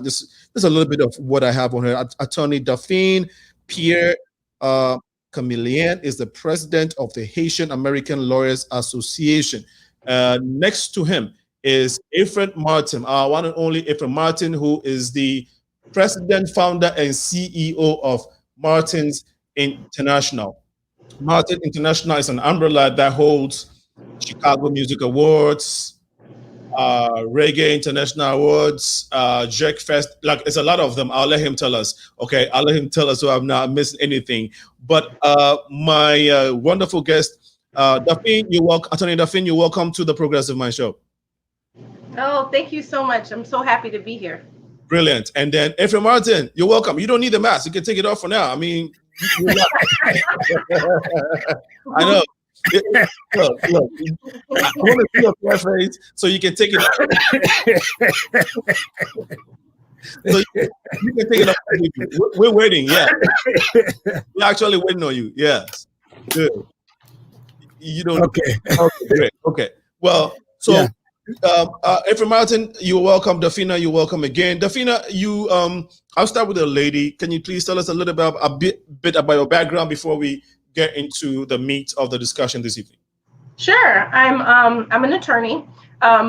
this is a little bit of what I have on here. Attorney Daphane Pierre-Camillien is the president of the Haitian American Lawyers Association. Next to him is EPHRAIM Martin, our one and only EPHRAIM Martin, who is the president, founder, and CEO of Martin's International. Martin International is an umbrella that holds Chicago Music Awards, Reggae International Awards, Jerk Fest. Like, it's a lot of them. I'll let him tell us. Okay, I'll let him tell us so I'm not missing anything. But my wonderful guest, Daphane, you're welcome. Attorney Daphane, you're welcome to the Progressive Mind Show. Oh, thank you so much. I'm so happy to be here. Brilliant. And then EPHRAIM Martin, you're welcome. You don't need the mask. You can take it off for now. I mean, I know. Look, I want to see your face so you can take it off. So you can take it off. We're waiting. Yeah. We're actually waiting on you. Yes. Good. You don't. Okay. Okay, great. Okay. Well, so. Yeah. EPHRAIM Martin, you're welcome. Daphane, you're welcome again. Daphane, you I'll start with a lady. Can you please tell us a little bit about your background before we get into the meat of the discussion this evening? Sure. I'm an attorney. I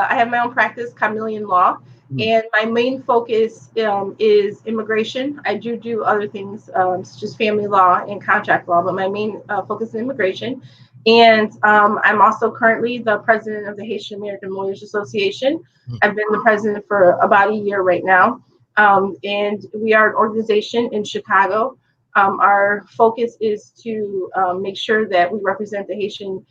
have my own practice, Chameleon Law, and my main focus is immigration. I do other things such as family law and contract law, but my main focus is immigration. And I'm also currently the president of the Haitian American Lawyers Association. I've been the president for about a year right now. And we are an organization in Chicago. Our focus is to make sure that we represent the Haitian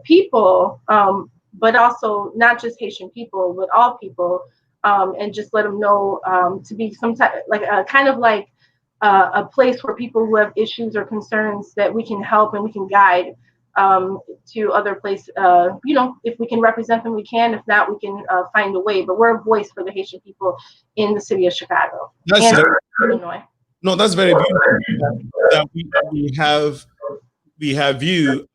people, but also not just Haitian people, but all people, and just let them know to be some type, like kind of like a place where people who have issues or concerns that we can help and we can guide to other places. If we can represent them, we can. If not, we can find a way. But we're a voice for the Haitian people in the city of Chicago and Illinois. No, that's very beautiful. That we have you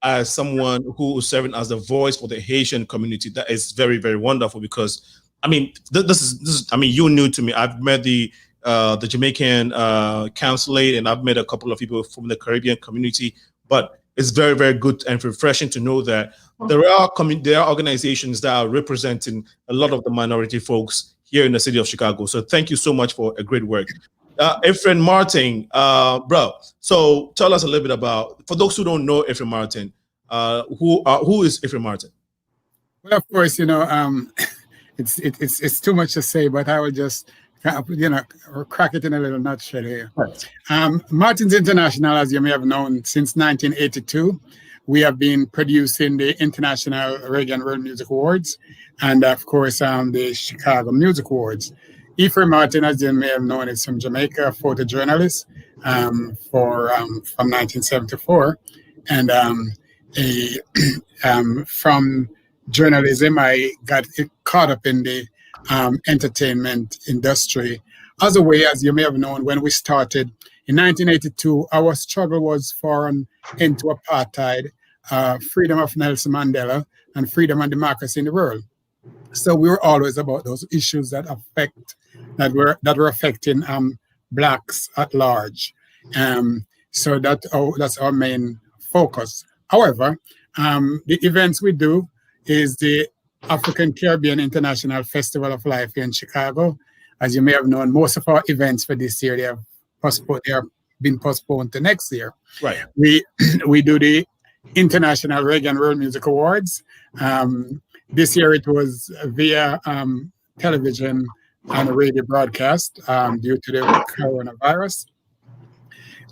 as someone who is serving as the voice for the Haitian community. That is very, very wonderful, because I mean, this is I mean, you're new to me. I've met the Jamaican consulate, and I've met a couple of people from the Caribbean community, but it's very, very good and refreshing to know that there are organizations that are representing a lot of the minority folks here in the city of Chicago. So thank you so much for a great work. EPHRAIM Martin, bro. So tell us a little bit about, for those who don't know EPHRAIM Martin, who is EPHRAIM Martin? Well, of course, it's too much to say, but I will just crack it in a little nutshell here. Right. Martin's International, as you may have known, since 1982, we have been producing the International Reggae and World Music Awards, and of course, the Chicago Music Awards. EPHRAIM Martin, as you may have known, is from Jamaica, a photojournalist from 1974, and from journalism, I got caught up in the entertainment industry. As a way, as you may have known, when we started in 1982, our struggle was for an end to apartheid, freedom of Nelson Mandela, and freedom and democracy in the world. So we were always about those issues that were affecting blacks at large. So that's our main focus. However, the events we do is the African Caribbean International Festival of Life here in Chicago. As you may have known, most of our events for this year, they have been postponed to next year. Right. We do the International Reggae and World Music Awards. This year it was via television and radio broadcast due to the coronavirus.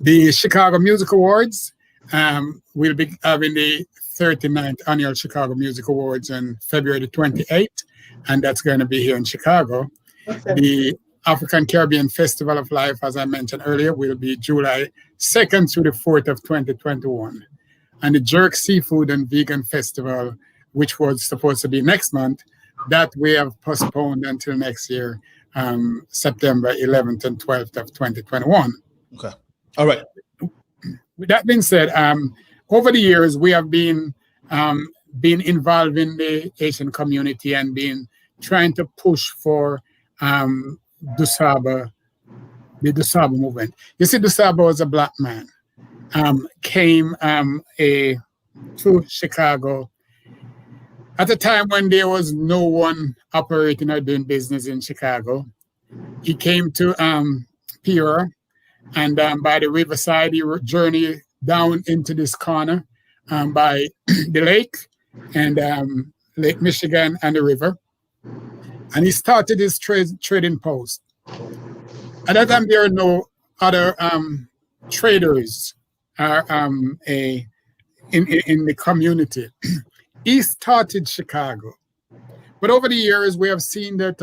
The Chicago Music Awards will be having the 39th Annual Chicago Music Awards on February the 28th, and that's going to be here in Chicago. Okay. The African Caribbean Festival of Life, as I mentioned earlier, will be July 2nd through the 4th of 2021. And the Jerk Seafood and Vegan Festival, which was supposed to be next month, that we have postponed until next year, September 11th and 12th of 2021. Okay. All right. With that being said, over the years, we have been involved in the Asian community and been trying to push for Dusable, the Dusable movement. You see, Dusable was a black man, came to Chicago at a time when there was no one operating or doing business in Chicago. He came to Pierre, and by the riverside, he journeyed down into this corner by the lake and Lake Michigan and the river. And he started his trading post. At that time, there were no other traders in the community. He started Chicago. But over the years, we have seen that,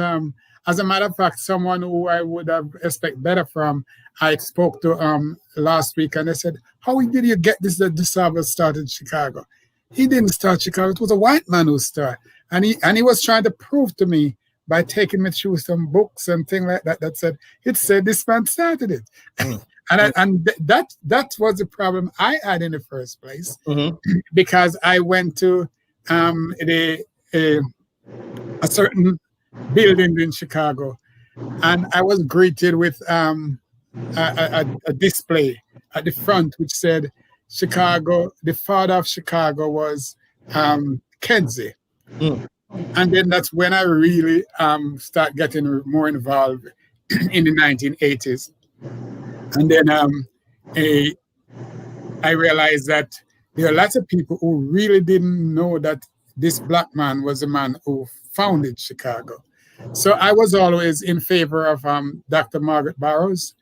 as a matter of fact, someone who I would have expected better from, I spoke to last week, and I said, how did you get this that Dusable started Chicago? He didn't start Chicago. It was a white man who started. And he was trying to prove to me by taking me through some books and things like that, that said this man started it. And that was the problem I had in the first place, because I went to a certain building in Chicago, and I was greeted with a display at the front which said, Chicago, the father of Chicago was Kenzie. And then that's when I really start getting more involved in the 1980s. And then I realized that there are lots of people who really didn't know that this black man was the man who founded Chicago. So I was always in favor of Dr. Margaret Barrows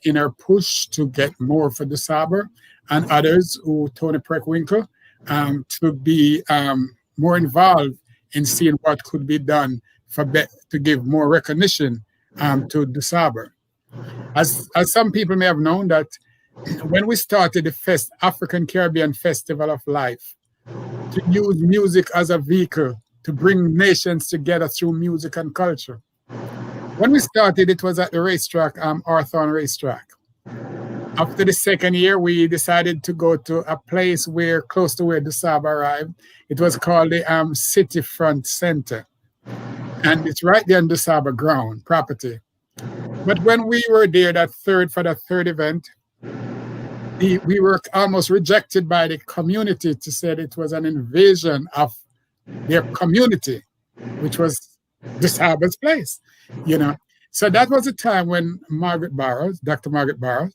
in her push to get more for Dusable, and others, who Tony Preckwinkle, to be more involved in seeing what could be done to give more recognition to Dusable. As some people may have known, that when we started the African Caribbean Festival of Life, to use music as a vehicle to bring nations together through music and culture. When we started, it was at the racetrack, Hawthorne Racetrack. After the second year, we decided to go to a place close to where Dusable arrived. It was called the City Front Center. And it's right there on Dusable ground, property. But when we were there for the third event, we were almost rejected by the community to say that it was an invasion of their community, which was Dusable's place, So that was the time when Dr. Margaret Barrows,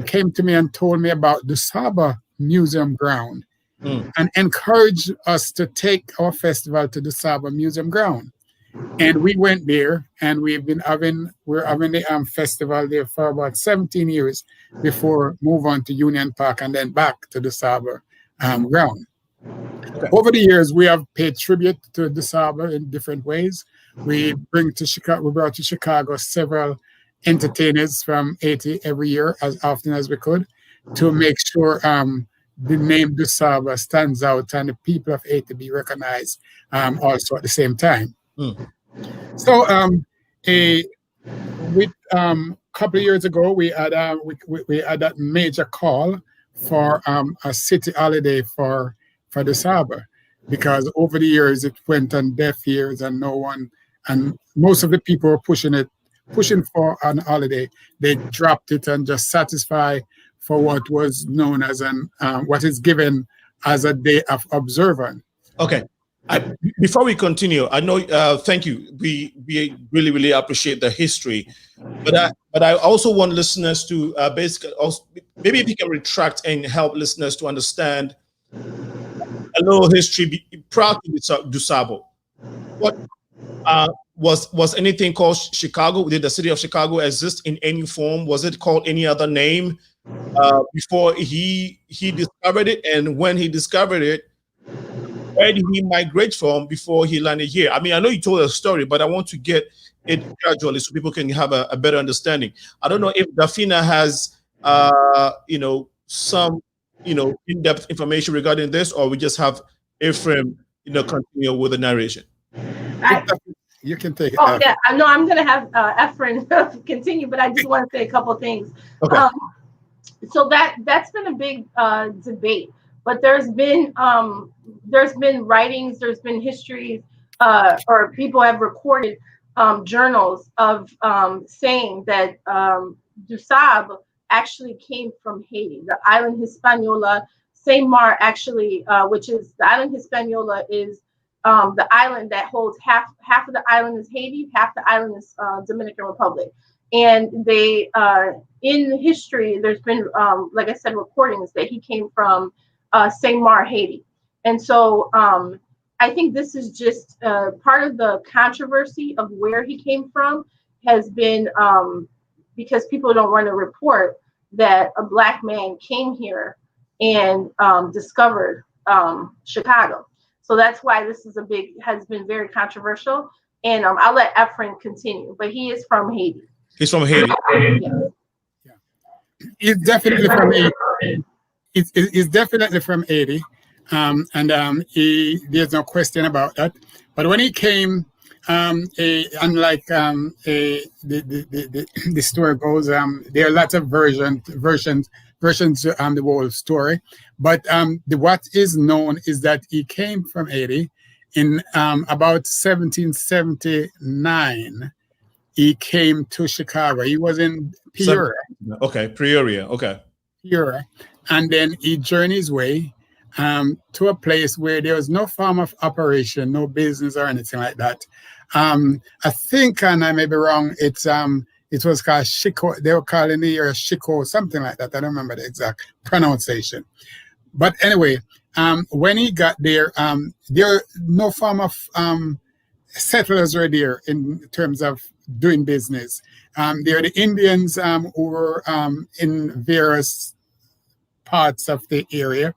came to me and told me about Dusable Museum Ground and encouraged us to take our festival to Dusable Museum Ground. And we went there, and we're having the festival there for about 17 years before move on to Union Park and then back to Dusable ground. Okay. Over the years, we have paid tribute to Dusable in different ways. We brought to Chicago several entertainers from Haiti every year, as often as we could, to make sure the name Dusable stands out and the people of Haiti be recognized also at the same time. So a couple of years ago, we had that major call for a city holiday for Dusable, because over the years it went on deaf ears and most of the people were pushing for an holiday. They dropped it and just satisfy for what was known as what is given as a day of observance. Okay. Before we continue, I know, thank you. We really, really appreciate the history, but I also want listeners to basically also, maybe if you can retract and help listeners to understand a little history prior to Dusable. What was anything called Chicago? Did the city of Chicago exist in any form? Was it called any other name before he discovered it? And when he discovered it, where did he migrate from before he landed here? I mean, I know you told a story, but I want to get it gradually so people can have a better understanding. I don't know if DAPHANEE has, some, in-depth information regarding this, or we just have EPHRAIM, continue with the narration. You can take it. Oh, yeah. I know I'm going to have EPHRAIM continue, but I just want to say a couple of things. Okay. So that's been a big debate. But there's been writings, there's been histories, or people have recorded journals of saying that Dusable actually came from Haiti. The island Hispaniola, Saint Mar actually, which is the island Hispaniola, is the island that holds half of the island is Haiti, half the island is Dominican Republic. And they, in history, there's been, like I said, recordings that he came from Saint Mar, Haiti. And so I think this is just part of the controversy of where he came from has been because people don't want to report that a Black man came here and discovered Chicago. So that's why this is has been very controversial. And I'll let EPHRAIM continue, but he is from Haiti. He's from Haiti. Yeah. He's definitely from Haiti. He's definitely from Haiti. There's no question about that. But when he came, unlike the story goes, there are lots of versions on the whole story. But what is known is that he came from Haiti in about 1779. He came to Chicago. He was in Pierre. Okay, Pierre. Okay. Pierre, and then he journeyed his way to a place where there was no form of operation, no business or anything like that. I think, and I may be wrong, it was called Chico. They were calling the area Chico, something like that. I don't remember the exact pronunciation. But anyway, when he got there, there were no form of settlers were there in terms of doing business. There are the Indians who were in various parts of the area,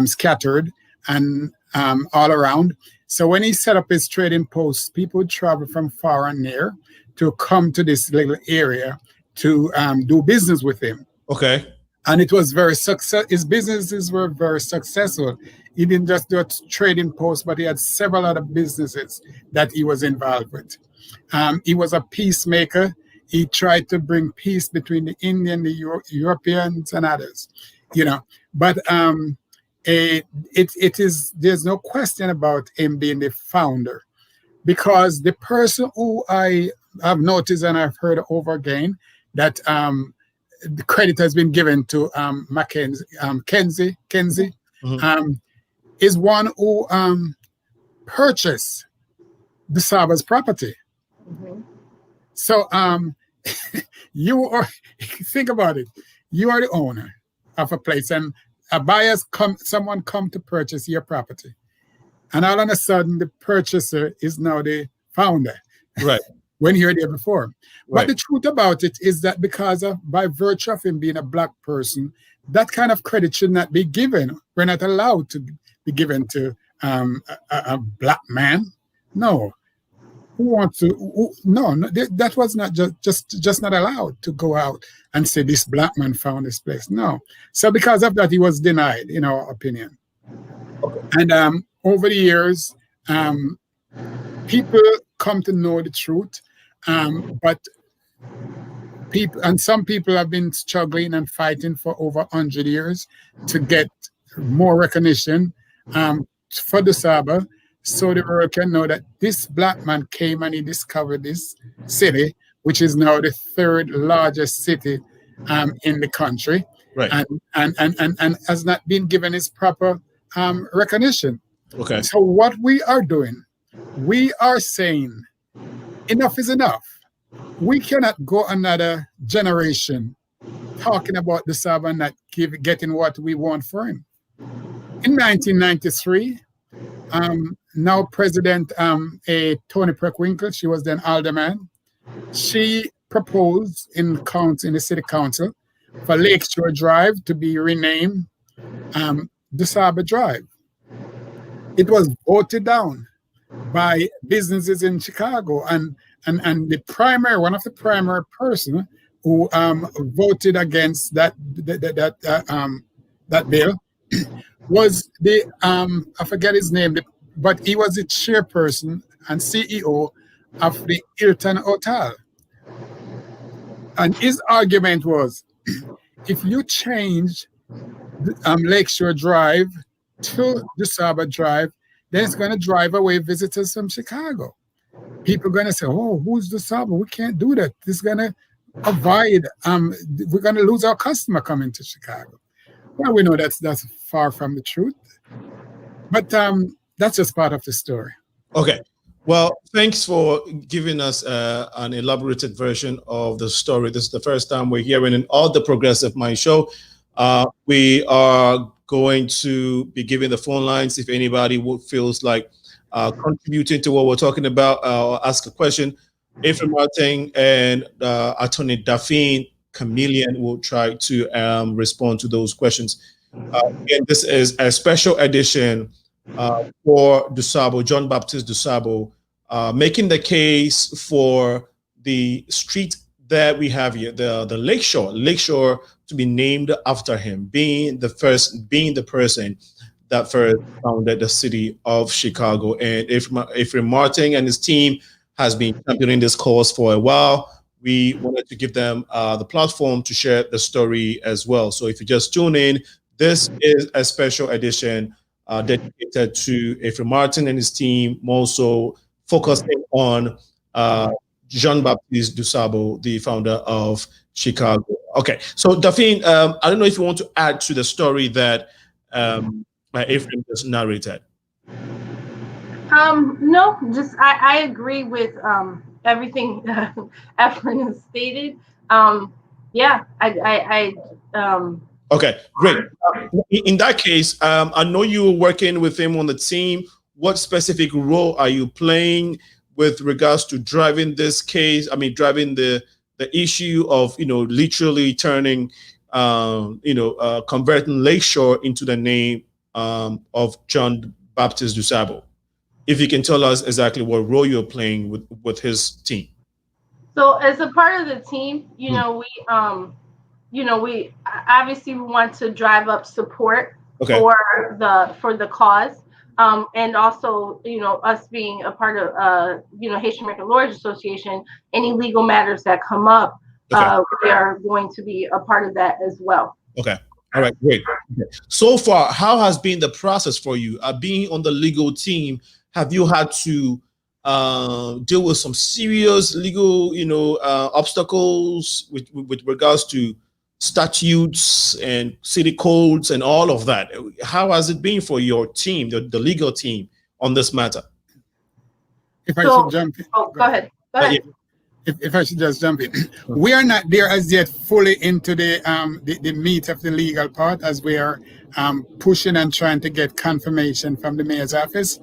scattered and all around. So when he set up his trading posts, people would travel from far and near to come to this little area to do business with him. Okay. And it was very successful. His businesses were very successful. He didn't just do a trading post, but he had several other businesses that he was involved with. He was a peacemaker. He tried to bring peace between the Indian, the Europeans, and others. You know, but there's no question about him being the founder, because the person who I have noticed and I've heard over again that the credit has been given to Kenzie, is one who purchased Dusabe's property. Mm-hmm. So you are, think about it, you are the owner of a place and someone come to purchase your property, and all of a sudden the purchaser is now the founder, right? When you were there before. Right. But the truth about it is that by virtue of him being a Black person, that kind of credit should not be given. We're not allowed to be given to a Black man. No. Who wants to? No, that was not just not allowed to go out and say this Black man found this place. No. So because of that, he was denied, in our opinion. Okay. And over the years, people come to know the truth, but some people have been struggling and fighting for over 100 years to get more recognition for Dusable, so the world can know that this Black man came and he discovered this city, which is now the third largest city in the country, right? And has not been given its proper recognition. Okay. So what we are doing, we are saying enough is enough. We cannot go another generation talking about Dusable and not getting what we want for him. In 1993, now President Toni Preckwinkle, she was then alderman, she proposed in the city council for Lakeshore Drive to be renamed Dusable Drive. It was voted down by businesses in Chicago, and one of the primary person who voted against that bill was I forget his name, but he was the chairperson and CEO of the Hilton Hotel. And his argument was, if you change Lakeshore Drive to Dusable Drive, then it's going to drive away visitors from Chicago. people are going to say, oh, who's Dusable? We can't do that. This is going to avoid, we're going to lose our customer coming to Chicago. Well, we know that's far from the truth. But that's just part of the story. Okay. Well, thanks for giving us an elaborated version of the story. This is the first time we're hearing in all the Progressive Mind show. We are going to be giving the phone lines if anybody feels like contributing to what we're talking about or ask a question. EPHRAIM Martin and Attorney DAPHANEE will try to respond to those questions. Again, this is a special edition for Dusable, John Baptiste Dusable, making the case for the street that we have here, the Lakeshore to be named after him, being the person that first founded the city of Chicago. And EPHRAIM Martin and his team has been championing this cause for a while. We wanted to give them the platform to share the story as well. So if you just tune in, this is a special edition dedicated to EPHRAIM Martin and his team, also focusing on Jean Baptiste Dusable, the founder of Chicago. Okay, so DAPHANEE, I don't know if you want to add to the story that EPHRAIM just narrated. No, just I agree with everything EPHRAIM has stated. Yeah, Okay, great. In that case, I know you were working with him on the team. What specific role are you playing with regards to driving this case? I mean, driving the issue of, literally turning, converting Lakeshore into the name of John Baptiste Dusable. If you can tell us exactly what role you're playing with his team. So as a part of the team, we obviously want to drive up support for the cause, and also us being a part of Haitian American Lawyers Association. Any legal matters that come up, we are going to be a part of that as well. Okay. All right. Great. Okay. So far, how has been the process for you? Being on the legal team, have you had to deal with some serious legal, obstacles with regards to statutes and city codes and all of that? How has it been for your team, the legal team, on this matter? If I should jump in. Oh, go ahead. Go ahead. If I should just jump in, we are not there as yet fully into the meat of the legal part, as we are pushing and trying to get confirmation from the mayor's office.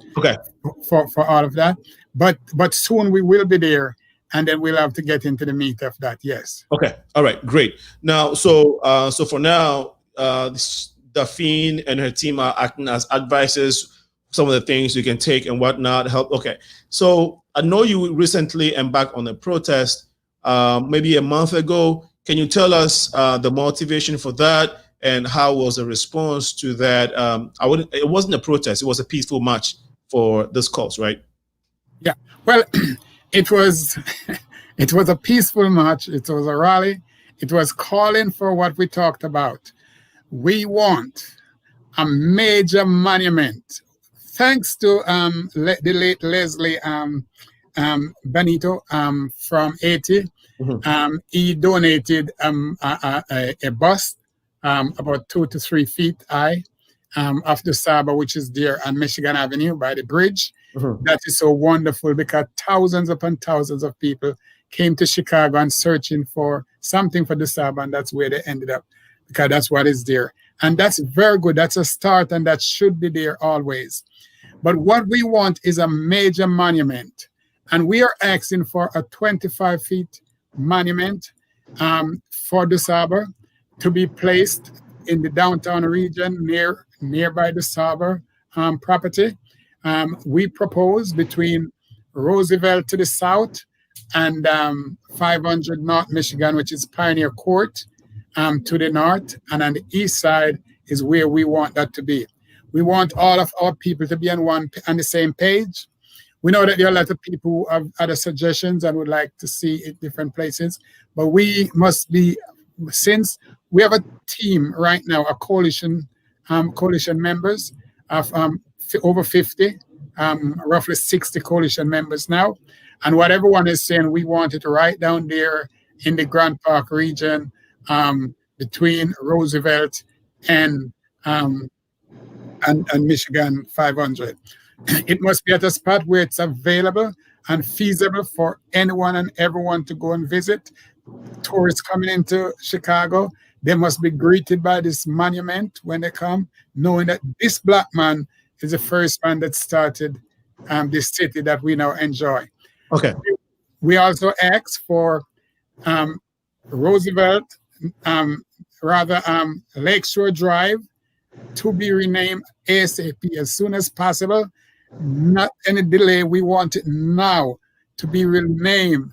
For all of that, but soon we will be there, and then we'll have to get into the meat of that. Yes. Okay. All right. Great. Now, so for now, DAPHANEE and her team are acting as advisors. Some of the things you can take and whatnot help. Okay. So I know you recently embarked on a protest, maybe a month ago. Can you tell us the motivation for that and how was the response to that? It wasn't a protest; it was a peaceful march for this cause, right? Yeah. Well, it was a peaceful march. It was a rally. It was calling for what we talked about. We want a major monument. Thanks to the late Leslie Benito from Haiti, he donated a bust about 2 to 3 feet high of Dusable, which is there on Michigan Avenue by the bridge. That is so wonderful because thousands upon thousands of people came to Chicago and searching for something for Dusable, and that's where they ended up, because that's what is there. And that's very good. That's a start, and that should be there always. But what we want is a major monument, and we are asking for a 25 feet monument for Dusable to be placed in the downtown region nearby Dusable property. We propose between Roosevelt to the south and 500 North Michigan, which is Pioneer Court, to the north, and on the east side is where we want that to be. We want all of our people to be on the same page. We know that there are a lot of people who have other suggestions and would like to see it different places, but we must be, since we have a team right now, a coalition members of over 50 roughly 60 coalition members now. And what everyone is saying, we want it right down there in the Grand Park region, between Roosevelt and Michigan 500. It must be at a spot where it's available and feasible for anyone and everyone to go and visit. Tourists coming into Chicago, they must be greeted by this monument when they come, knowing that this Black man is the first man that started this city that we now enjoy. Okay. We also asked for Roosevelt, Lakeshore Drive to be renamed ASAP as soon as possible. Not any delay. We want it now to be renamed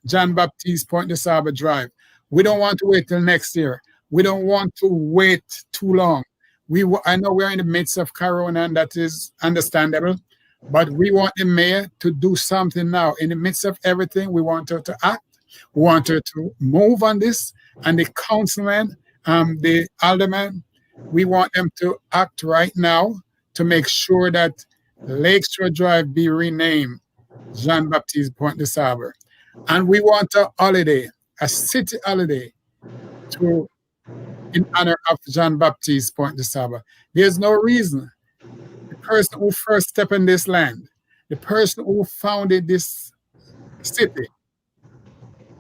John Baptiste Point DeSable Drive. We don't want to wait till next year. We don't want to wait too long. I know we're in the midst of Corona, and that is understandable, but we want the mayor to do something now. In the midst of everything, we want her to act. We want her to move on this, and the councilman, the alderman, we want them to act right now to make sure that Lakeshore Drive be renamed Jean Baptiste Point DeSable. And we want a holiday, a city holiday, in honor of Jean Baptiste Point DeSable. There's no reason the person who first stepped in this land, the person who founded this city,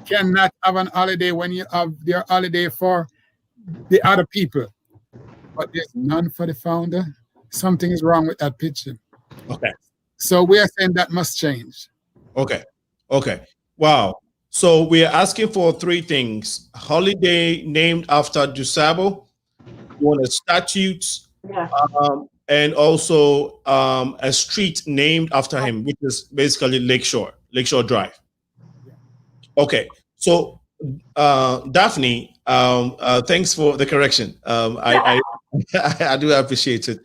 cannot have an holiday when you have their holiday for the other people. But there's none for the founder. Something is wrong with that picture. Okay. So we are saying that must change. Okay. Okay. Wow. So we are asking for three things: holiday named after Dusable, you want a statute, and also a street named after him, which is basically Lakeshore Drive. Okay. So Daphne, thanks for the correction. I do appreciate it.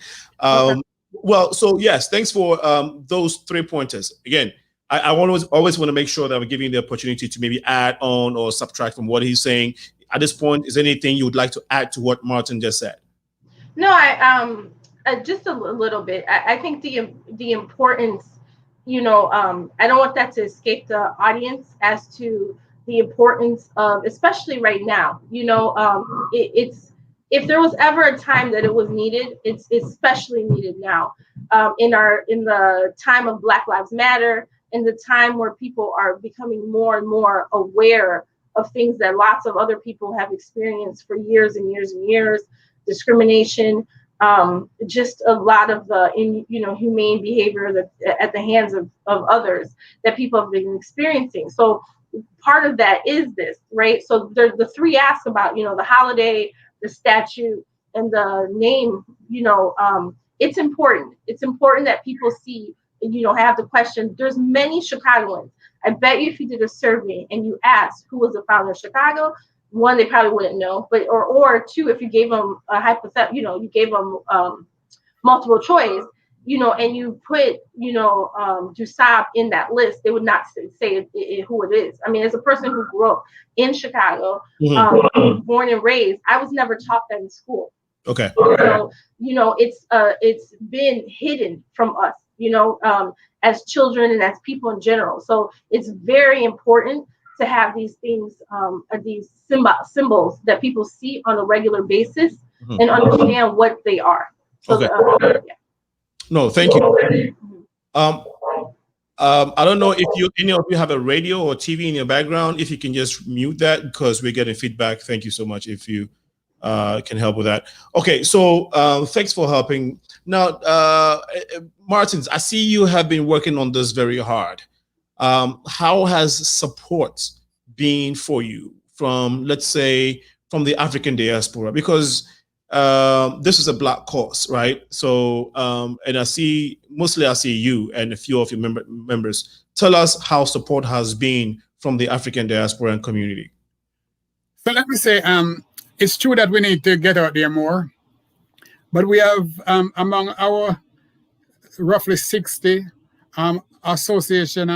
Well, so yes, thanks for those 3 pointers. Again, I always want to make sure that we're giving the opportunity to maybe add on or subtract from what he's saying. At this point, is there anything you would like to add to what Martin just said? No, I just a little bit. I think the importance, I don't want that to escape the audience as to the importance of, especially right now, it's, if there was ever a time that it was needed, it's especially needed now. In the time of Black Lives Matter, in the time where people are becoming more and more aware of things that lots of other people have experienced for years and years and years, discrimination, just a lot of humane behavior that at the hands of others that people have been experiencing. So part of that is this, right? So there's the three asks about, the holiday, the statute, and the name. It's important. It's important that people see, have the question. There's many Chicagoans. I bet you if you did a survey and you asked who was the founder of Chicago, one, they probably wouldn't know, but or two, if you gave them a hypothetical, you gave them multiple choice, and you put, Dusable in that list, they would not say who it is. I mean, as a person who grew up in Chicago, born and raised, I was never taught that in school. Okay. So, it's been hidden from us, as children and as people in general. So it's very important to have these things, these symbols that people see on a regular basis and understand what they are. So, okay. No, thank you. I don't know if any of you have a radio or TV in your background. If you can just mute that because we're getting feedback. Thank you so much if you can help with that. Okay, so thanks for helping. Now, Martins, I see you have been working on this very hard. How has support been for you from, let's say, from the African diaspora? Because this is a Black cause, right? So, and I see you and a few of your members. Tell us how support has been from the African diaspora and community. So let me say, it's true that we need to get out there more, but we have among our roughly 60 association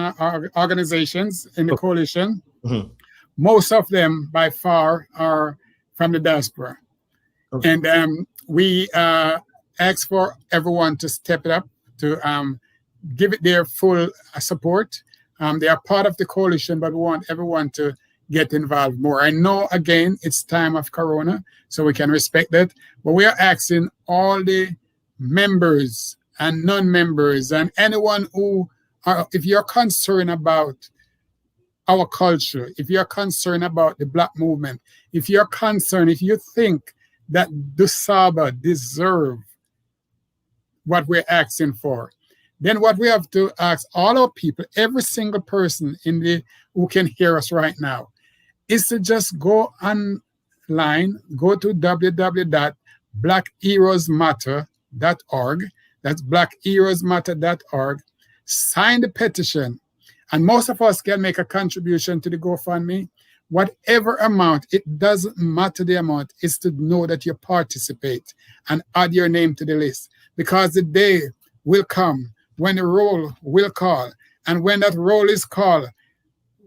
organizations in the coalition, most of them by far are from the diaspora. Okay. And we ask for everyone to step it up to give it their full support. They are part of the coalition, but we want everyone to get involved more. I know, again, it's time of Corona, so we can respect that, but we are asking all the members and non-members and anyone who if you're concerned about our culture, if you're concerned about the Black movement, if you're concerned, if you think that Dusable deserve what we're asking for, then what we have to ask all our people, every single person who can hear us right now, is to just go online, go to www.blackheroesmatter.org. That's blackheroesmatter.org. Sign the petition. And most of us can make a contribution to the GoFundMe. Whatever amount, it doesn't matter the amount, is to know that you participate and add your name to the list. Because the day will come when the roll will call. And when that roll is called,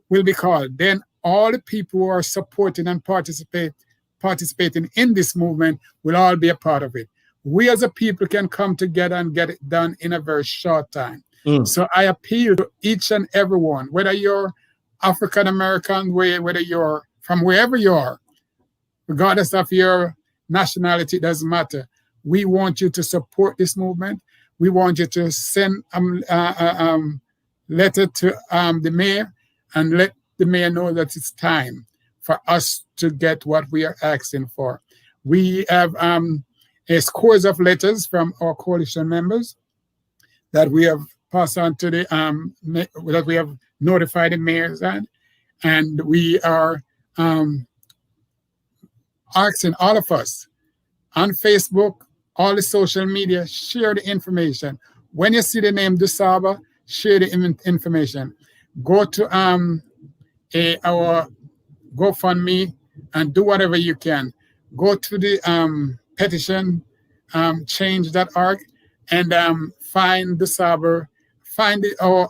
will be called, then all the people who are supporting and participating in this movement will all be a part of it. We as a people can come together and get it done in a very short time. So I appeal to each and everyone, whether you're African American, whether you're from wherever you are, regardless of your nationality, it doesn't matter. We want you to support this movement. We want you to send a letter to the mayor and let the mayor know that it's time for us to get what we are asking for. We have a scores of letters from our coalition members that we have passed on to the that we have notified the mayors on, and we are asking all of us on Facebook, all the social media, share the information. When you see the name Dusable, share the information. Go to our GoFundMe and do whatever you can. Go to the petition change.org and find Dusable, find our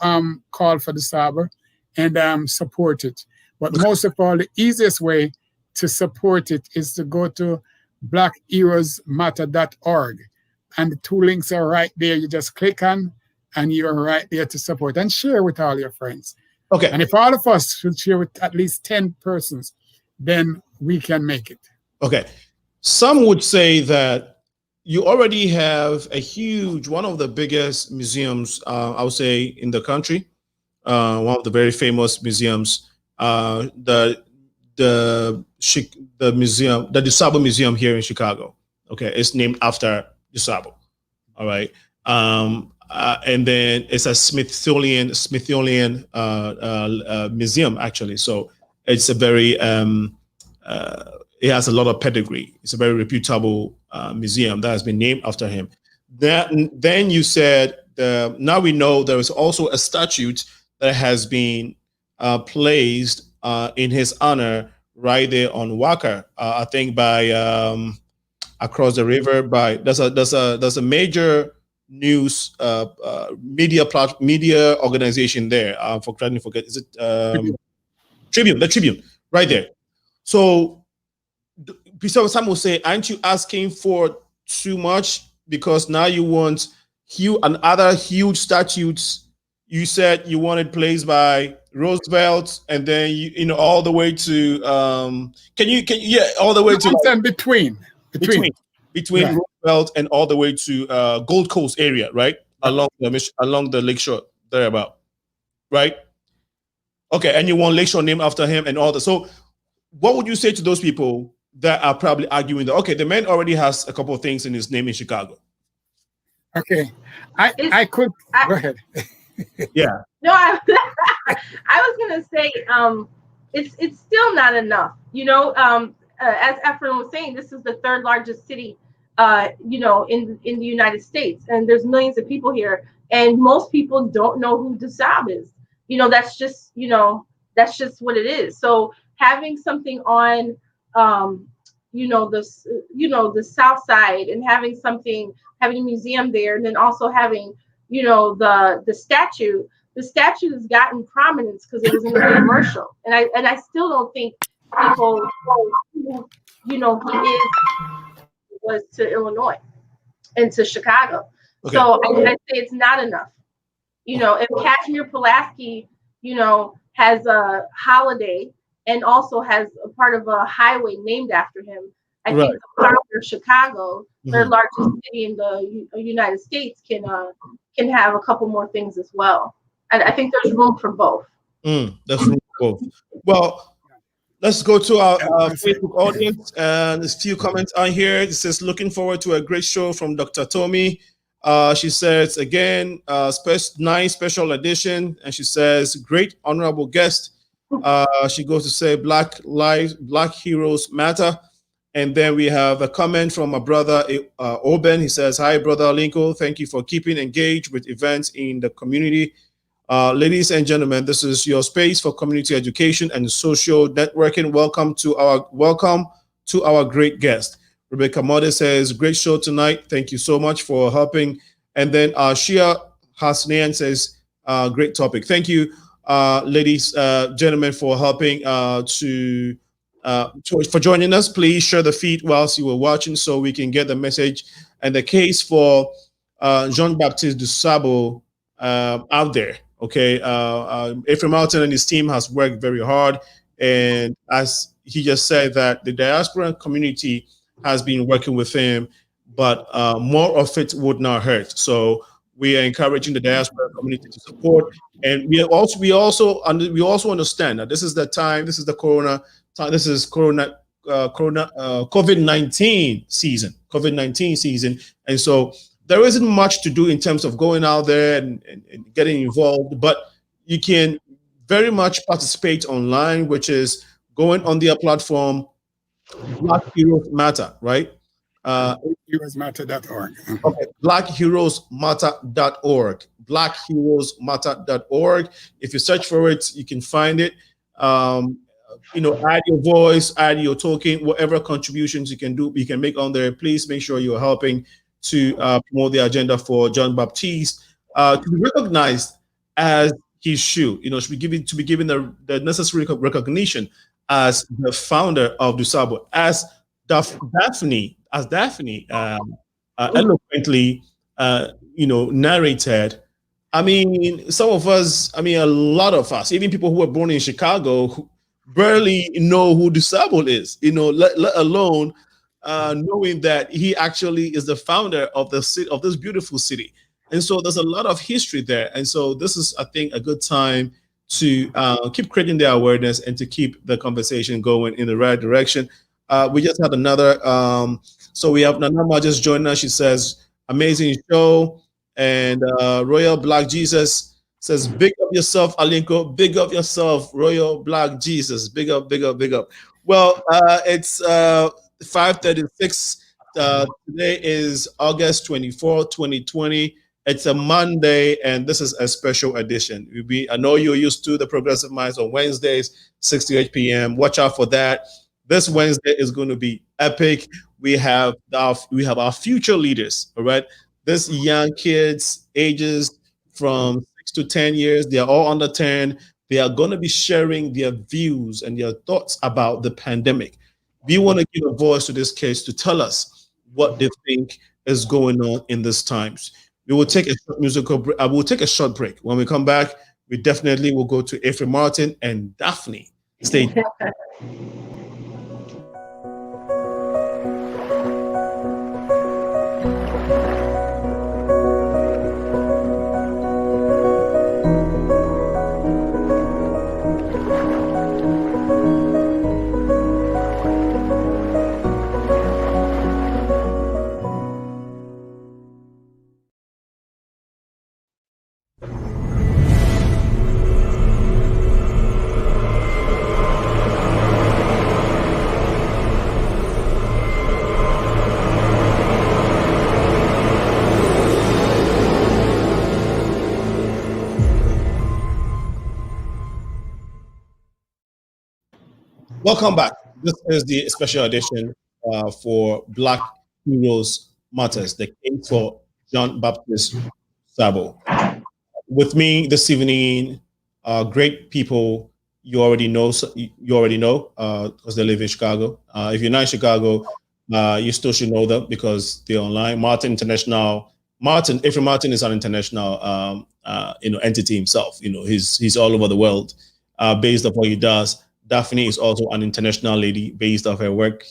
call for Dusable and support it. But most of all, the easiest way to support it is to go to blackheroesmatter.org. And the two links are right there. You just click on and you're right there to support and share with all your friends. Okay. And if all of us should share with at least 10 persons, then we can make it. Okay. Some would say that you already have a huge, one of the biggest museums, I would say, in the country. One of the very famous museums, the museum, the Dusable Museum here in Chicago. Okay, it's named after Dusable. All right, and then it's a Smithsonian museum actually. So it's a very it has a lot of pedigree. It's a very reputable museum that has been named after him. Then you said now we know there is also a statute that has been placed in his honor right there on Walker. I think by across the river. By there's a major news media organization there. For trying to forget, is it Tribune? The Tribune, right there. So some will say, aren't you asking for too much? Because now you want other huge statutes. You said you wanted placed by Roosevelt, and then you know all the way to all the way to between yeah. Roosevelt and all the way to Gold Coast area, right? Along the lakeshore thereabout, right? Okay, and you want lakeshore named after him and all that. So what would you say to those people that are probably arguing that, okay, the man already has a couple of things in his name in Chicago? Okay, I could go ahead. Yeah. No, I was gonna say it's still not enough. You know, as EPHRAIM was saying, this is the third largest city, you know, in the United States, and there's millions of people here, and most people don't know who Dusable is. You know, that's just what it is. So having something on, the South Side, and having a museum there, and then also having, the statue. The statue has gotten prominence because it was in the commercial, and I still don't think people know who he was to Illinois and to Chicago. Okay. So I say it's not enough. You know, if Kashmir Pulaski, you know, has a holiday and also has a part of a highway named after him, I think the founder of Chicago, their largest city in the United States, can have a couple more things as well. And I think there's room for both. That's room for both. Well, let's go to our Facebook audience. There's a few comments on here. It says, looking forward to a great show from Dr. Tommy. She says, again, nice special edition. And she says, great honorable guest. She goes to say, Black lives, Black heroes matter. And then we have a comment from my brother, Oben. He says, hi, brother Lincoln. Thank you for keeping engaged with events in the community. Ladies and gentlemen, this is your space for community education and social networking. Welcome to our great guest. Rebecca Mode says, great show tonight. Thank you so much for helping. And then Shia Hasnayan says, great topic. Thank you, ladies, gentlemen, for helping for joining us. Please share the feed whilst you were watching so we can get the message and the case for Jean-Baptiste Dusable out there. Okay, Ephraim Martin and his team has worked very hard, and as he just said, that the diaspora community has been working with him, but more of it would not hurt. So we are encouraging the diaspora community to support, and we also understand that this is the time. This is the Corona time. This is COVID-19 season. COVID-19 season, and so there isn't much to do in terms of going out there and getting involved, but you can very much participate online, which is going on their platform, Black Heroes Matter, right? BlackHeroesMatter.org. Okay, BlackHeroesMatter.org. BlackHeroesMatter.org. If you search for it, you can find it. You know, add your voice, add your token, whatever contributions you can do, you can make on there. Please make sure you're helping to promote the agenda for Jean-Baptiste to be recognized as he should. You know, should be given the necessary recognition as the founder of Dusable, as Daphane eloquently, you know, narrated. I mean, some of us, I mean, a lot of us, even people who were born in Chicago, who barely know who Dusable is. You know, let alone knowing that he actually is the founder of the city, of this beautiful city. And so there's a lot of history there. And so this is, I think, a good time to keep creating the awareness and to keep the conversation going in the right direction. We just had another, so we have Nanama just joined us. She says, amazing show. And Royal Black Jesus says, big up yourself, Alinko. Big up yourself, Royal Black Jesus. Big up, big up, big up. Well, it's 5:36. Today is August 24, 2020. It's a Monday, and this is a special edition. I know you're used to the Progressive Minds on Wednesdays, 6 to 8 p.m. Watch out for that. This Wednesday is going to be epic. We have our future leaders, all right? These young kids, ages from 6 to 10 years, they are all under 10. They are going to be sharing their views and their thoughts about the pandemic. We want to give a voice to this case to tell us what they think is going on in these times. We will take a short musical break. I will take a short break. When we come back, we definitely will go to Ephraim Martin and Daphane. Stay tuned. Welcome back. This is the special edition for Black Heroes Matters, the case for Jean-Baptiste Dusable. With me this evening, great people you already know because they live in Chicago. If you're not in Chicago, you still should know them because they're online. Martin International Ephraim Martin is an international, entity himself. He's all over the world, based off what he does. Daphanee is also an international lady based off her work.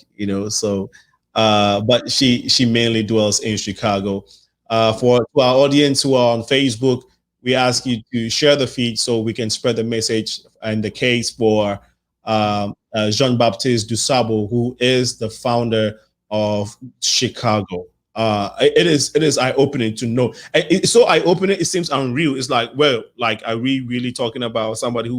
So, but she mainly dwells in Chicago. For our audience who are on Facebook, we ask you to share the feed so we can spread the message and the case for Jean-Baptiste Dusable, who is the founder of Chicago. It is eye-opening to know. It's so eye-opening, it seems unreal. It's like, well, like, are we really talking about somebody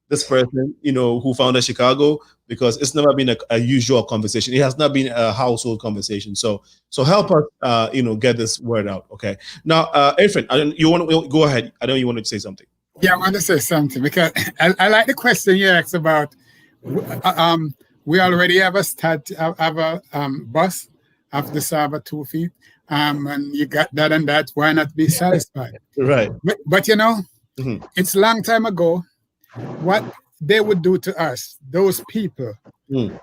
this person, who founded Chicago? Because it's never been a usual conversation. It has not been a household conversation. So help us, get this word out. Okay. Now, Ephraim, you want to go ahead? I know you wanted to say something. Yeah, I want to say something because I like the question you asked about. We already have a bus of the server 2 feet, and you got that and that. Why not be satisfied? Right. But it's a long time ago. What they would do to us, those people,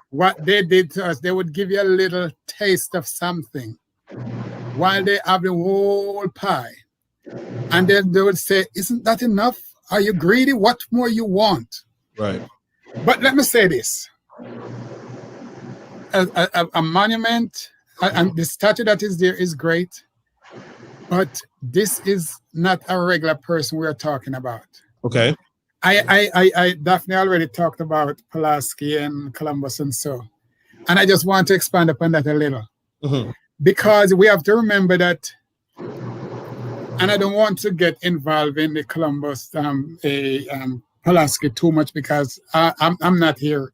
what they did to us, they would give you a little taste of something while they have the whole pie. And then they would say, isn't that enough? Are you greedy? What more you want? Right. But let me say this. A monument, and the statue that is there is great, but this is not a regular person we're talking about. Okay. Daphne already talked about Pulaski and Columbus and so, and I just want to expand upon that a little, because we have to remember that, and I don't want to get involved in the Columbus, Pulaski too much, because I'm not here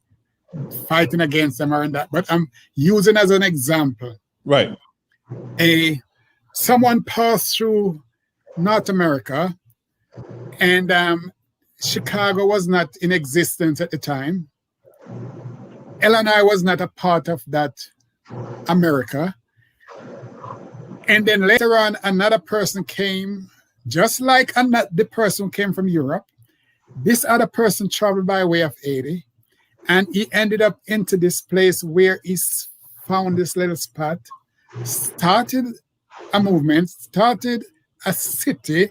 fighting against them or in that, but I'm using as an example. Right. Someone passed through North America, and Chicago was not in existence at the time. Illinois was not a part of that America. And then later on, another person came, just like the person who came from Europe. This other person traveled by way of Haiti, and he ended up into this place where he found this little spot, started a movement, started a city,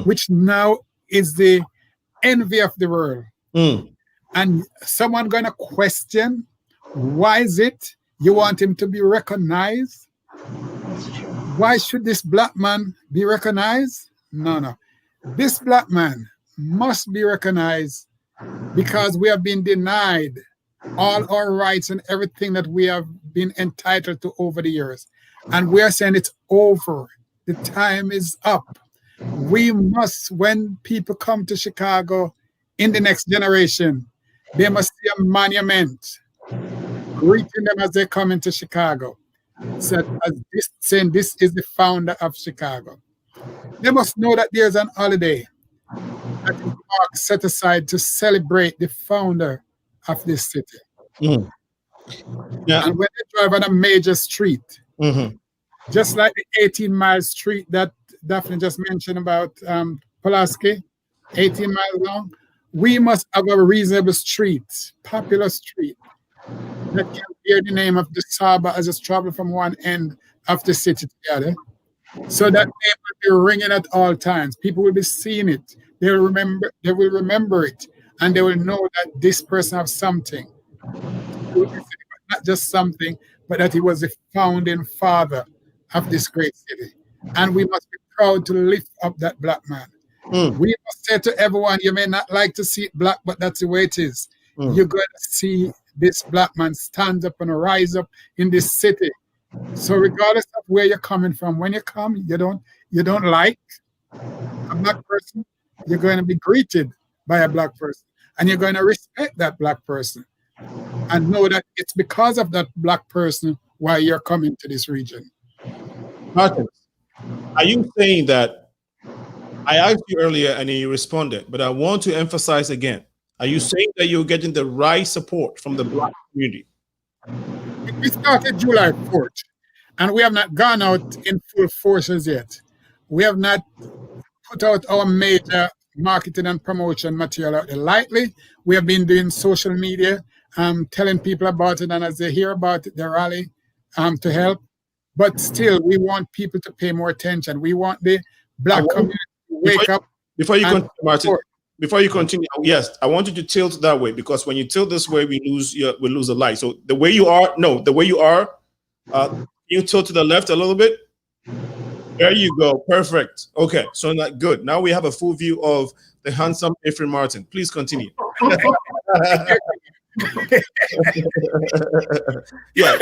which now is the envy of the world. And someone gonna question, why is it you want him to be recognized? Why should this black man be recognized? No. This black man must be recognized because we have been denied all our rights and everything that we have been entitled to over the years. And we are saying it's over. The time is up. We must, when people come to Chicago in the next generation, they must see a monument greeting them as they come into Chicago, saying this is the founder of Chicago. They must know that there's an holiday that is set aside to celebrate the founder of this city. Yeah. And when they drive on a major street, just like the 18-mile street that Daphne just mentioned about Pulaski, 18 miles long, we must have a reasonable street, popular street, that can bear the name of the Saba as it's traveled from one end of the city to the other, so that they will be ringing at all times. People will be seeing it. They will remember it, and they will know that this person has something. Not just something, but that he was the founding father of this great city. And we must be proud to lift up that black man. We must say to everyone, you may not like to see it black, but that's the way it is. You're going to see this black man stand up and rise up in this city. So regardless of where you're coming from, when you come, you don't like a black person, you're going to be greeted by a black person. And you're going to respect that black person. And know that it's because of that black person why you're coming to this region. Martin, are you saying that, I asked you earlier and you responded, but I want to emphasize again, are you saying that you're getting the right support from the black community? We started July 4th, and we have not gone out in full forces yet. We have not put out our major marketing and promotion material out there lightly. We have been doing social media, telling people about it, and as they hear about it, they rally to help. but still we want people to pay more attention. We want the Black community to wake up. Before you continue, Martin, before you continue, yes, I want you to tilt that way, because when you tilt this way, we lose the light. So the way you are, you tilt to the left a little bit. There you go. Perfect. Okay. So not good. Now we have a full view of the handsome Ephraim Martin. Please continue. Yeah.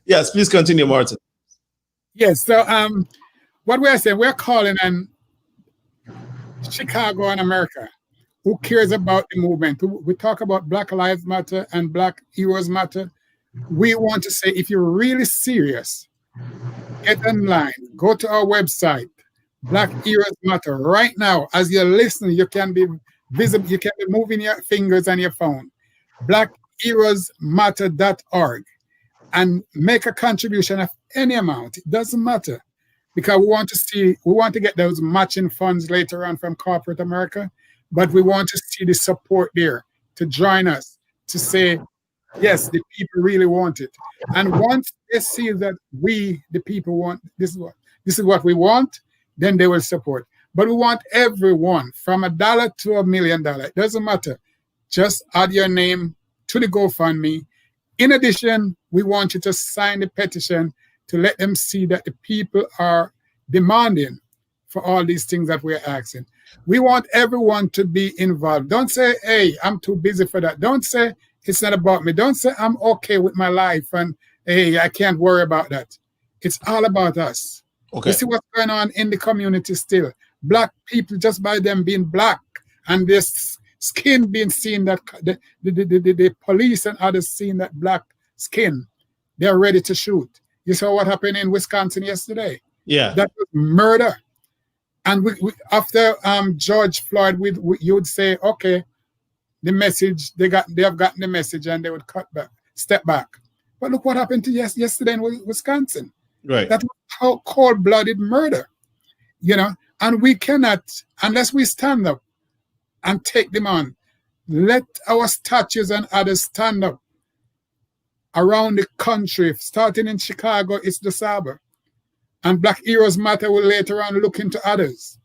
Yes, please continue, Martin. Yes. So what we're saying, we're calling on Chicago and America who cares about the movement. We talk about Black Lives Matter and Black Heroes Matter. We want to say, if you're really serious, get online, go to our website, Black Heroes Matter. Right now, as you're listening, you can be visible, you can be moving your fingers on your phone. BlackHeroesMatter.org, and make a contribution of any amount. It doesn't matter, because we want to get those matching funds later on from corporate America, but we want to see the support there to join us, to say, yes, the people really want it. And once they see that we, the people, want this is what we want, then they will support. But we want everyone, from $1 to $1 million. It doesn't matter. Just add your name to the GoFundMe. In addition, we want you to sign the petition to let them see that the people are demanding for all these things that we're asking. We want everyone to be involved. Don't say, hey, I'm too busy for that. Don't say, it's not about me. Don't say, I'm okay with my life and, hey, I can't worry about that. It's all about us. Okay. You see what's going on in the community still. Black people, just by them being Black and this skin being seen, that the police and others seeing that Black skin, they're ready to shoot. You saw what happened in Wisconsin yesterday. Yeah. That was murder. And we after George Floyd, you would say, okay, the message, they have gotten the message, and they would step back. But look what happened to yesterday in Wisconsin. Right. That was cold-blooded murder, and we cannot, unless we stand up and take them on, let our statues and others stand up around the country. Starting in Chicago, it's Dusable. And Black Heroes Matter will later on look into others.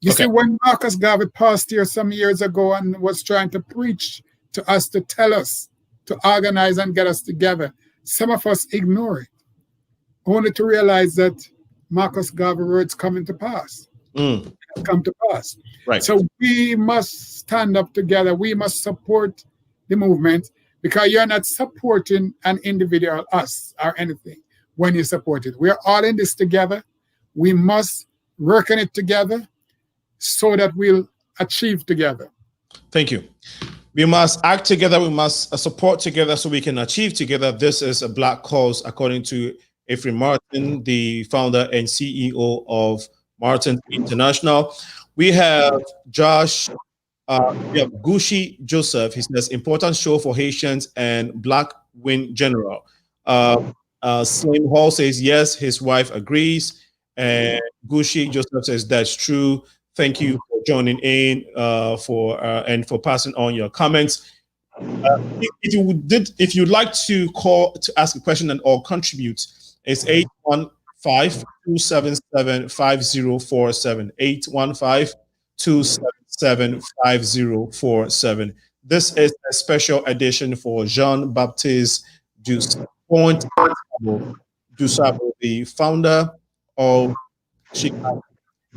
You see, when Marcus Garvey passed here some years ago and was trying to preach to us, to tell us, to organize and get us together, some of us ignore it, only to realize that Marcus Garvey's words come to pass. Come to pass. Right. So we must stand up together. We must support the movement, because you're not supporting an individual, us, or anything when you support it. We're all in this together. We must work on it together so that we'll achieve together. Thank you. We must act together. We must support together so we can achieve together. This is a Black cause, according to Ephraim Martin, the founder and CEO of Martin International. We have Josh, we have Gushi Joseph. He says, important show for Haitians and Black win general. Slim Hall says, yes, his wife agrees. And Gushi Joseph says, that's true. Thank you for joining in, and for passing on your comments. If you'd like to call to ask a question or contribute, it's 815-277-5047. 815-277-5047. This is a special edition for Jean-Baptiste Dusable, the founder of Chicago.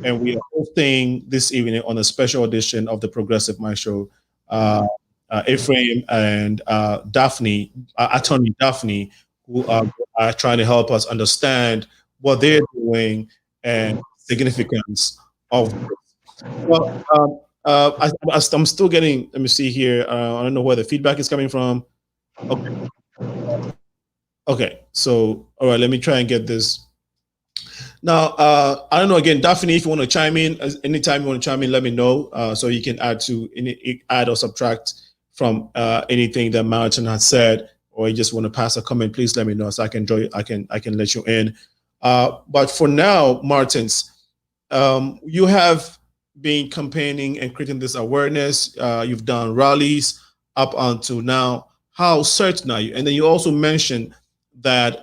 And we are hosting this evening on a special edition of the Progressive Mind Show. Ephraim and Daphne, attorney Daphne, who are trying to help us understand what they're doing and significance of this. Well, I'm still getting, let me see here. I don't know where the feedback is coming from. Okay, so, all right, let me try and get this. Now, I don't know, again, Daphne, if you want to chime in, anytime you want to chime in, let me know, so you can add or subtract from anything that Martin has said, or you just want to pass a comment, please let me know so I can let you in. But for now, Martins, you have been campaigning and creating this awareness. You've done rallies up until now. How certain are you? And then you also mentioned that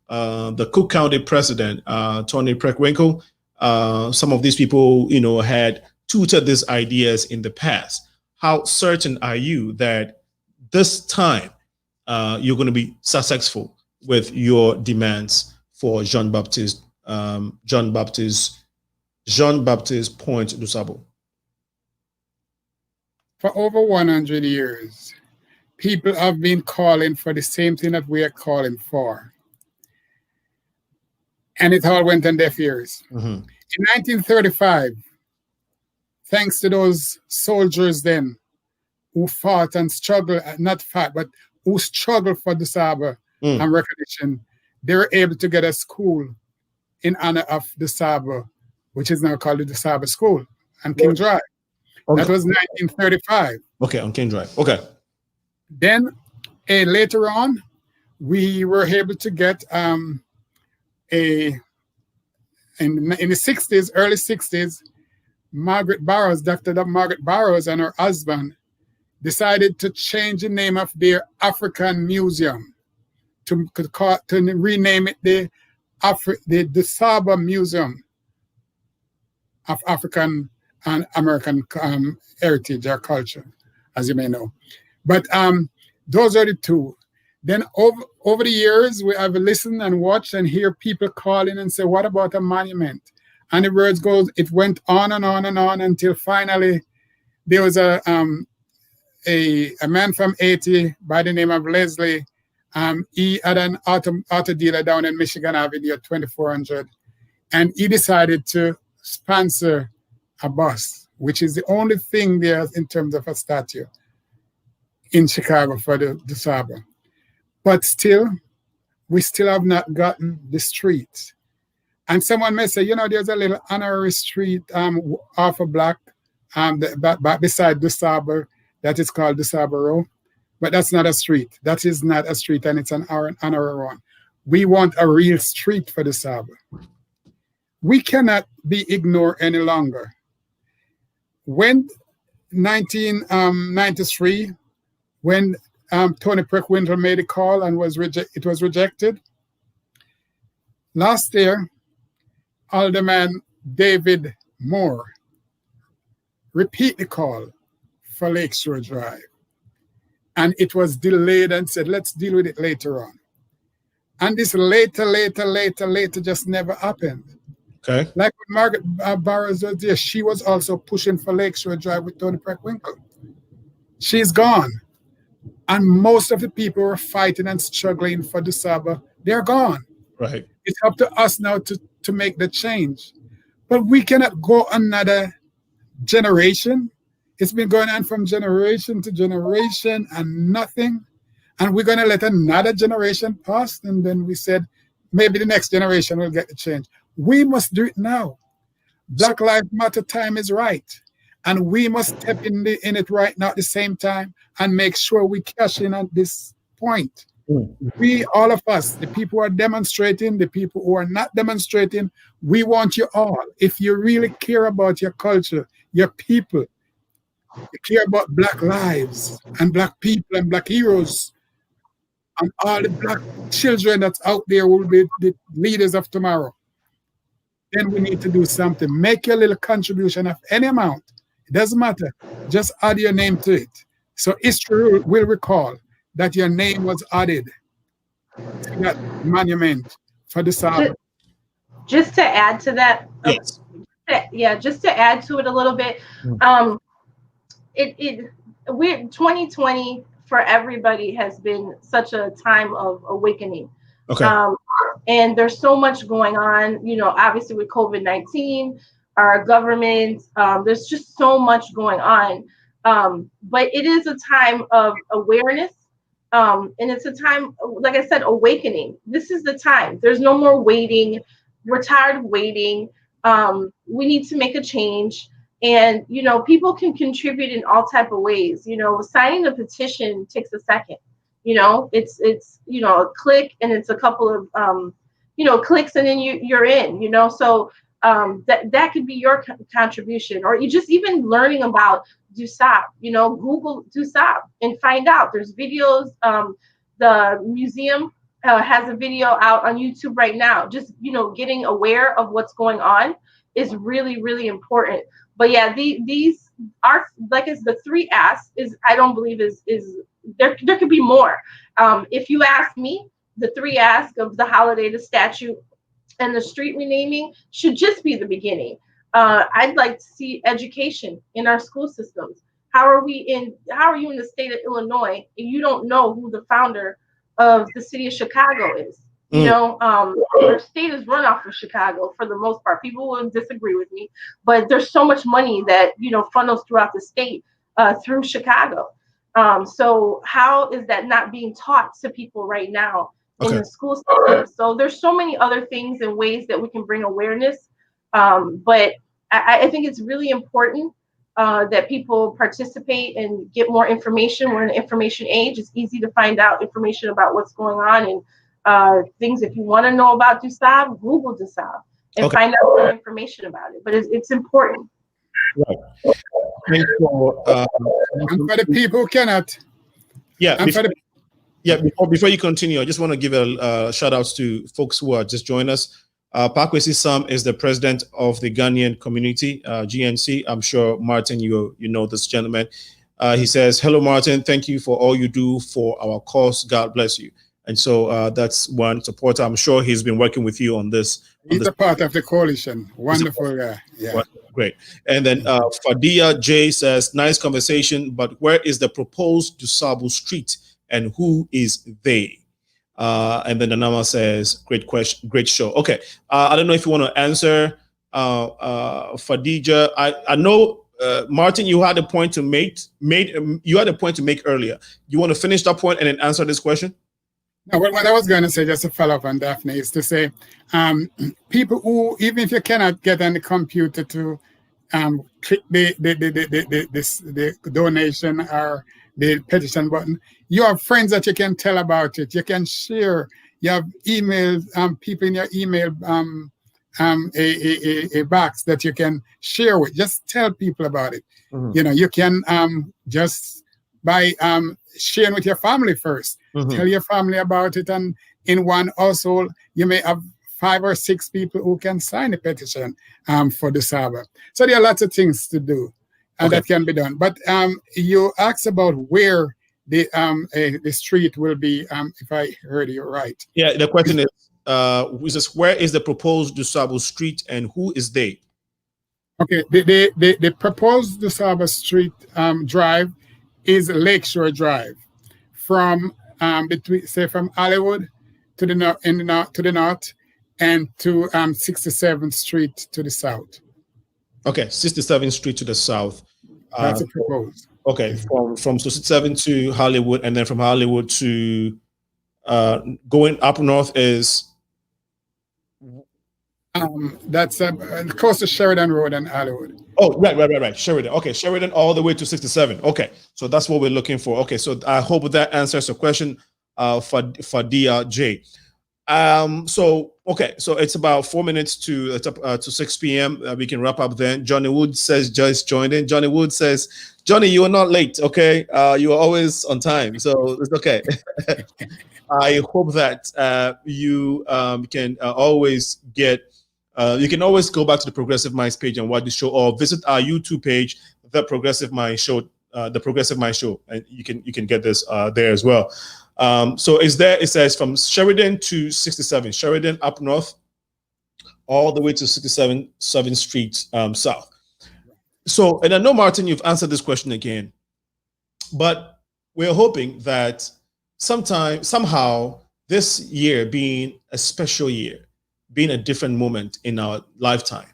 the Cook County president, Tony Preckwinkle, some of these people, had tutored these ideas in the past. How certain are you that this time you're going to be successful with your demands for Jean-Baptiste Point Dusable? For over 100 years, people have been calling for the same thing that we are calling for. And it all went on deaf ears. Mm-hmm. In 1935, thanks to those soldiers then who fought and struggled, not fought, but who struggled for Dusable and recognition, they were able to get a school in honor of Dusable, which is now called the Dusable School on King Drive. Okay. That was 1935. Okay, on King Drive. Okay. Then later on, we were able to get in the 60s, early 60s, Margaret Barrows, Dr. Margaret Barrows and her husband decided to change the name of their African museum to rename it the Dusable Museum of African and American heritage or culture, as you may know. But those are the two. Then over the years, we have listened and watched and hear people calling and say, what about a monument? And the words goes, it went on and on and on until finally there was a man from Haiti by the name of Leslie. He had an auto dealer down in Michigan Avenue at 2400. And he decided to sponsor a bus, which is the only thing there in terms of a statue in Chicago for the Dusable. But still, we still have not gotten the street. And someone may say, there's a little honorary street off a block beside Dusable that is called Dusable Row. But that's not a street. That is not a street, and it's an honorary one. We want a real street for Dusable. We cannot be ignored any longer. When 1993, when Tony Preckwinkle made a call and it was rejected, last year, Alderman David Moore repeated the call for Lakeshore Drive. And it was delayed and said, let's deal with it later on. And this later just never happened. Okay. Like when Margaret Barrows was there, she was also pushing for Lakeshore Drive with Tony Preckwinkle. She's gone. And most of the people who are fighting and struggling for Dusable, they're gone. Right. It's up to us now to make the change. But we cannot go another generation. It's been going on from generation to generation and nothing. And we're going to let another generation pass. And then we said, maybe the next generation will get the change. We must do it now. Black Lives Matter time is right. And we must step in it right now at the same time and make sure we cash in at this point. We, all of us, the people who are demonstrating, the people who are not demonstrating, we want you all. If you really care about your culture, your people, you care about Black lives and Black people and Black heroes and all the Black children that's out there who will be the leaders of tomorrow, then we need to do something. Make your little contribution of any amount. It doesn't matter. Just add your name to it. So history will recall that your name was added to that monument for Dusable. Just to add to that, yes. Just to add to it a little bit, we're 2020 for everybody has been such a time of awakening. Okay. And there's so much going on, obviously with COVID-19, our government, there's just so much going on. But it is a time of awareness. And it's a time, like I said, awakening. This is the time. There's no more waiting. We're tired of waiting. We need to make a change. And, people can contribute in all type of ways. Signing a petition takes a second. It's a click and it's a couple of, clicks and then you're in, so that could be your contribution. Or you just even learning about Dusable, Google Dusable and find out. There's videos. The museum has a video out on YouTube right now. Just, getting aware of what's going on is really, really important. But yeah, these are, like, it's the 3 asks is, I don't believe is there could be more. If you ask me, the 3 asks of the holiday, the statute, and the street renaming should just be the beginning. I'd like to see education in our school systems. How are you in the state of Illinois and you don't know who the founder of the city of Chicago is? Our state is run off of Chicago for the most part. People will disagree with me, but there's so much money that, funnels throughout the state through Chicago. So how is that not being taught to people right now in the school system? So there's so many other things and ways that we can bring awareness. But I think it's really important that people participate and get more information. We're in an information age. It's easy to find out information about what's going on and things. If you want to know about Dusable, Google Dusable and find out more information about it. But it's important. Right. And for the people who cannot. Yeah. Before you continue, I just want to give a shout out to folks who are just joining us. Pakwesi Sam is the president of the Ghanaian community, GNC. I'm sure, Martin, you know this gentleman. He says, "Hello, Martin. Thank you for all you do for our cause. God bless you." And so that's one supporter. I'm sure he's been working with you on this. He's a part of the coalition. Wonderful guy. Yeah. Great. And then Fadia J says, "Nice conversation, but where is the proposed Dusable Street and who is they?" And then Nanama says, "Great question, great show." Okay, I don't know if you want to answer, Fadija. I know, Martin, you had a point to make. You had a point to make earlier. You want to finish that point and then answer this question? No, what I was going to say, just to follow up on Daphne, is to say, people who, even if you cannot get on the computer to click the donation or the petition button, you have friends that you can tell about it. You can share. You have emails, people in your email a box that you can share with. Just tell people about it. Mm-hmm. You can just by sharing with your family first. Mm-hmm. Tell your family about it, and in one household you may have 5 or 6 people who can sign a petition for Dusable. So there are lots of things to do. That can be done. But you asked about where the street will be, if I heard you right. Yeah, the question is, where is the proposed Dusable Street and who is they? Okay, the proposed Dusable Street drive is Lakeshore Drive, from from Hollywood to the north, and to 67th Street to the south. Okay, 67th Street to the south. That's a proposed. Okay, from 67 to Hollywood, and then from Hollywood to going up north is that's close to Sheridan Road and Hollywood. Oh, right. Sheridan. Okay, Sheridan all the way to 67. Okay, so that's what we're looking for. Okay, so I hope that answers your question, for DRJ. So it's about 4 minutes to 6 p.m. We can wrap up then. Johnny Wood says Joyce joined in. Johnny Wood says, "Johnny, you are not late, okay? You are always on time, so it's okay." I hope that you can always get. You can always go back to the Progressive Minds page and watch the show, or visit our YouTube page, The Progressive Mind Show, and you can get this there as well. So it says from Sheridan to 67, Sheridan up north, all the way to 67th Street south. So, and I know, Martin, you've answered this question again, but we're hoping that somehow this year being a special year, being a different moment in our lifetime,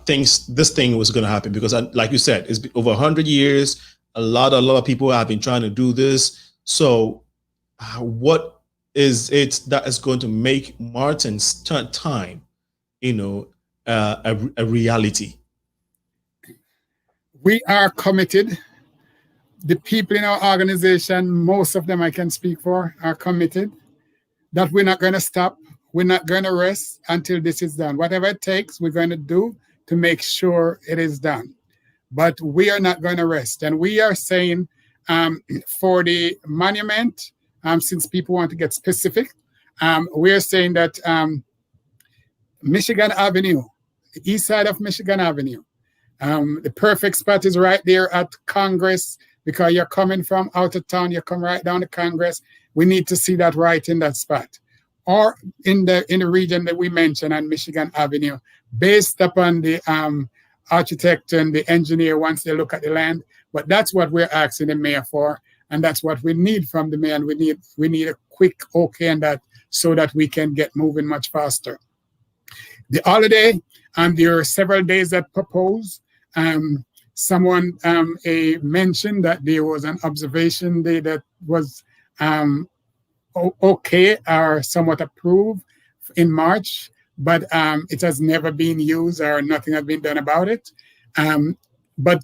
this thing was going to happen, because like you said, it's been over 100 years. A lot of people have been trying to do this. So what is it that is going to make Martin's time, a reality? We are committed. The people in our organization, most of them I can speak for, are committed that we're not going to stop. We're not going to rest until this is done. Whatever it takes, we're going to do to make sure it is done. But we are not going to rest. And we are saying for the monument, since people want to get specific. We're saying that Michigan Avenue, the east side of Michigan Avenue, the perfect spot is right there at Congress, because you're coming from out of town, you come right down to Congress. We need to see that right in that spot, or in the region that we mentioned on Michigan Avenue, based upon the architect and the engineer once they look at the land. But that's what we're asking the mayor for, and that's what we need from the mayor. And we need a quick okay on that, so that we can get moving much faster. The holiday, there are several days that propose. Someone mentioned that there was an observation day that was okay or somewhat approved in March, but it has never been used or nothing has been done about it. But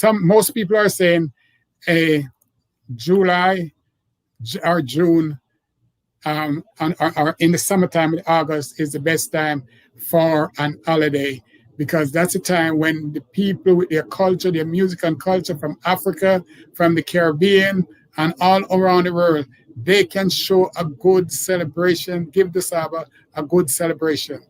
most people are saying July or June or in the summertime in August is the best time for an holiday, because that's a time when the people with their culture, their music and culture from Africa, from the Caribbean, and all around the world, they can show a good celebration, give Dusable a good celebration.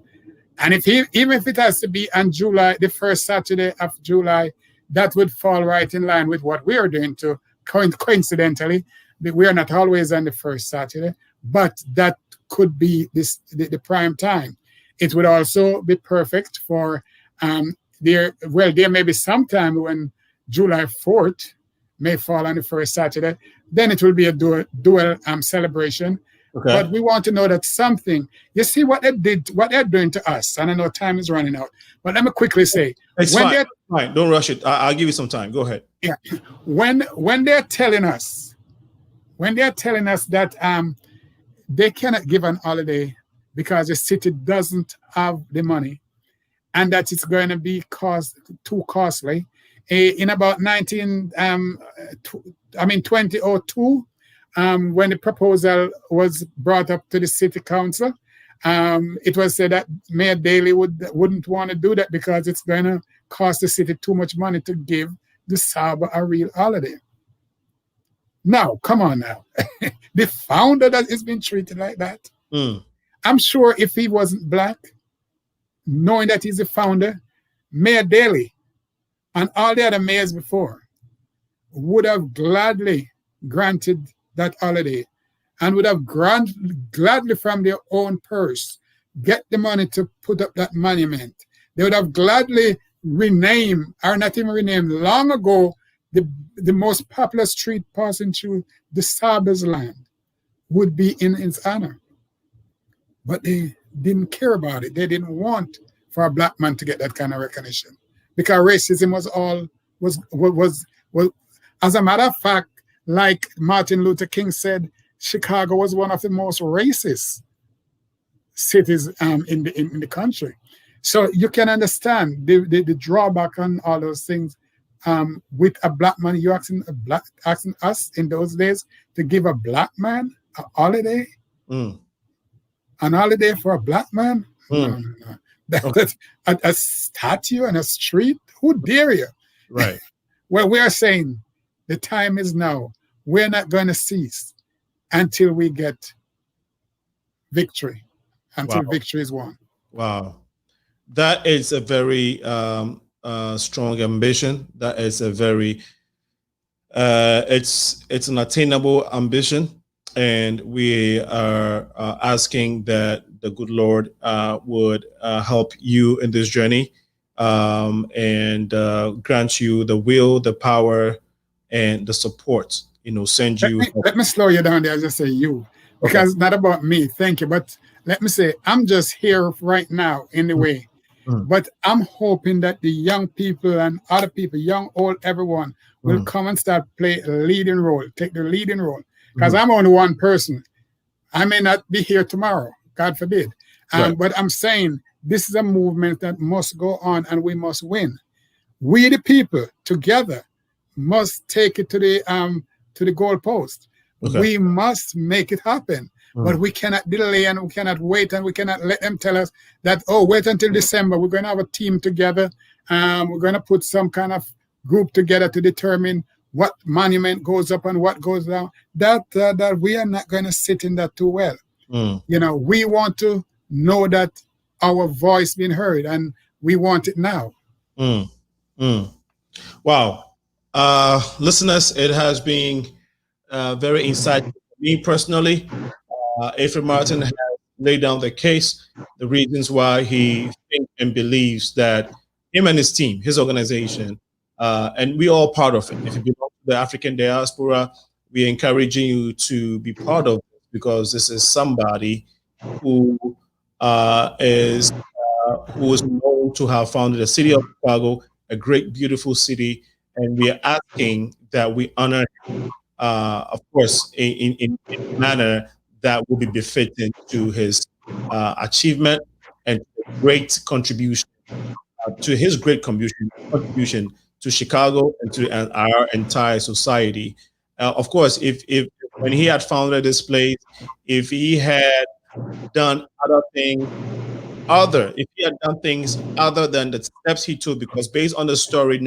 And even if it has to be on July, the first Saturday of July, that would fall right in line with what we are doing too. Coincidentally, we are not always on the first Saturday, but that could be the prime time. It would also be perfect for there may be some time when July 4th may fall on the first Saturday. Then it will be a dual celebration. Okay. But we want to know that something, you see what they're doing to us. And I know time is running out, but let me quickly say, it's fine. Don't rush it. I'll give you some time. Go ahead. Yeah. When they're telling us that they cannot give an holiday because the city doesn't have the money, and that it's going to be too costly. In about 2002, when the proposal was brought up to the city council, it was said that Mayor Daley wouldn't want to do that because it's going to cost the city too much money to give Dusable a real holiday. Now, come on now. The founder that is being treated like that. I'm sure if he wasn't black, knowing that he's the founder, Mayor Daley and all the other mayors before would have gladly granted that holiday, and would have gladly from their own purse get the money to put up that monument. They would have gladly renamed, or not even renamed, long ago, the most popular street passing through Dusable's land would be in its honor. But they didn't care about it. They didn't want for a black man to get that kind of recognition, because racism was as a matter of fact, like Martin Luther King said, Chicago was one of the most racist cities in the country. So you can understand the drawback on all those things. With a black man, you asking us in those days to give a black man a holiday, an holiday for a black man. No. A statue and a street. Who dare you? Right. Well, we are saying the time is now. We're not going to cease until we get victory, until victory is won. Wow. That is a very strong ambition. That is a very, it's an attainable ambition. And we are asking that the good Lord would help you in this journey and grant you the will, the power, and the support. Send you. Let me slow you down there. I just say you, because it's not about me. Thank you. But let me say, I'm just here right now in the way. But I'm hoping that the young people and other people, young, old, everyone, will come and start play a leading role, take the leading role. Because I'm only one person. I may not be here tomorrow, God forbid. But I'm saying this is a movement that must go on, and we must win. We, the people, together, must take it to the goalpost. We must make it happen. But we cannot delay, and we cannot wait, and we cannot let them tell us that, oh, wait until December. We're going to have a team together. We're going to put some kind of group together to determine what monument goes up and what goes down, that we are not going to sit in that too well. You know, we want to know that our voice being heard, and we want it now. Wow. Listeners, it has been very insightful for me personally. EPHRAIM Martin has laid down the case, the reasons why he thinks and believes that him and his team, his organization, and we all part of it. If you belong to the African diaspora, we're encouraging you to be part of it, because this is somebody who is known to have founded the city of Chicago, a great, beautiful city, and we are asking that we honor him, of course, in a manner that will be befitting to his achievement and great contribution to his great contribution to Chicago and to our entire society. Of course, if when he had founded this place, if he had done other things, if he had done things other than the steps he took, because based on the story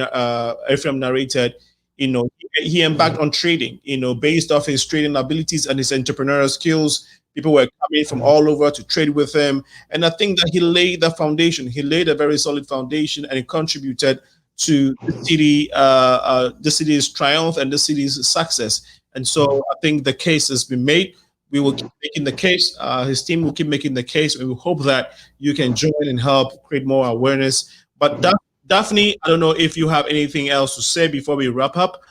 Ephraim narrated, you know, he embarked on trading, you know, based off his trading abilities and his entrepreneurial skills. People were coming from all over to trade with him. And I think that he laid the foundation. He laid a very solid foundation, and it contributed to the city's triumph and the city's success. And so I think the case has been made. We will keep making the case. His team will keep making the case. And we hope that you can join and help create more awareness. But Daphne, I don't know if you have anything else to say before we wrap up.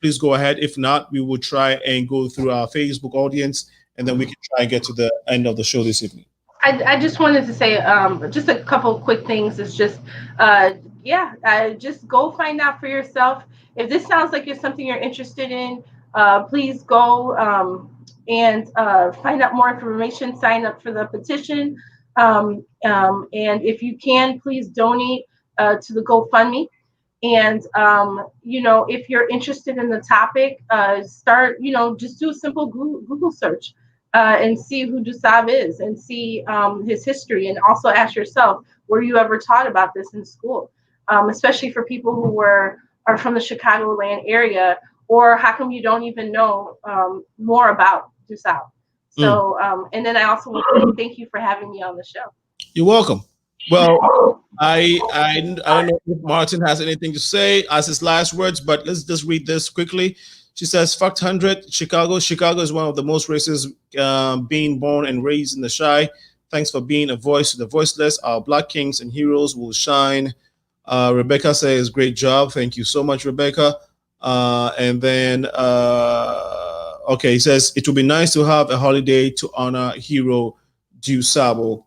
Please go ahead. If not, we will try and go through our Facebook audience, and then we can try and get to the end of the show this evening. I just wanted to say just a couple of quick things. It's just, just go find out for yourself. If this sounds like it's something you're interested in, please go and find out more information, sign up for the petition. And if you can, please donate to the GoFundMe. And, you know, if you're interested in the topic, start, you know, just do a simple Google search and see who Dusable is, and see his history, and also ask yourself, were you ever taught about this in school? Especially for people who are from the Chicagoland area, or how come you don't even know more about Dusable? So, and then I also want to thank you for having me on the show. You're welcome. Well, I don't know if Martin has anything to say as his last words, but let's just read this quickly. She says, "Fact 100, Chicago. Chicago is one of the most racist, being born and raised in the Chi. Thanks for being a voice to the voiceless. Our Black kings and heroes will shine." Rebecca says, "Great job. Thank you so much, Rebecca." And then, okay, he says, "It would be nice to have a holiday to honor hero Dusable."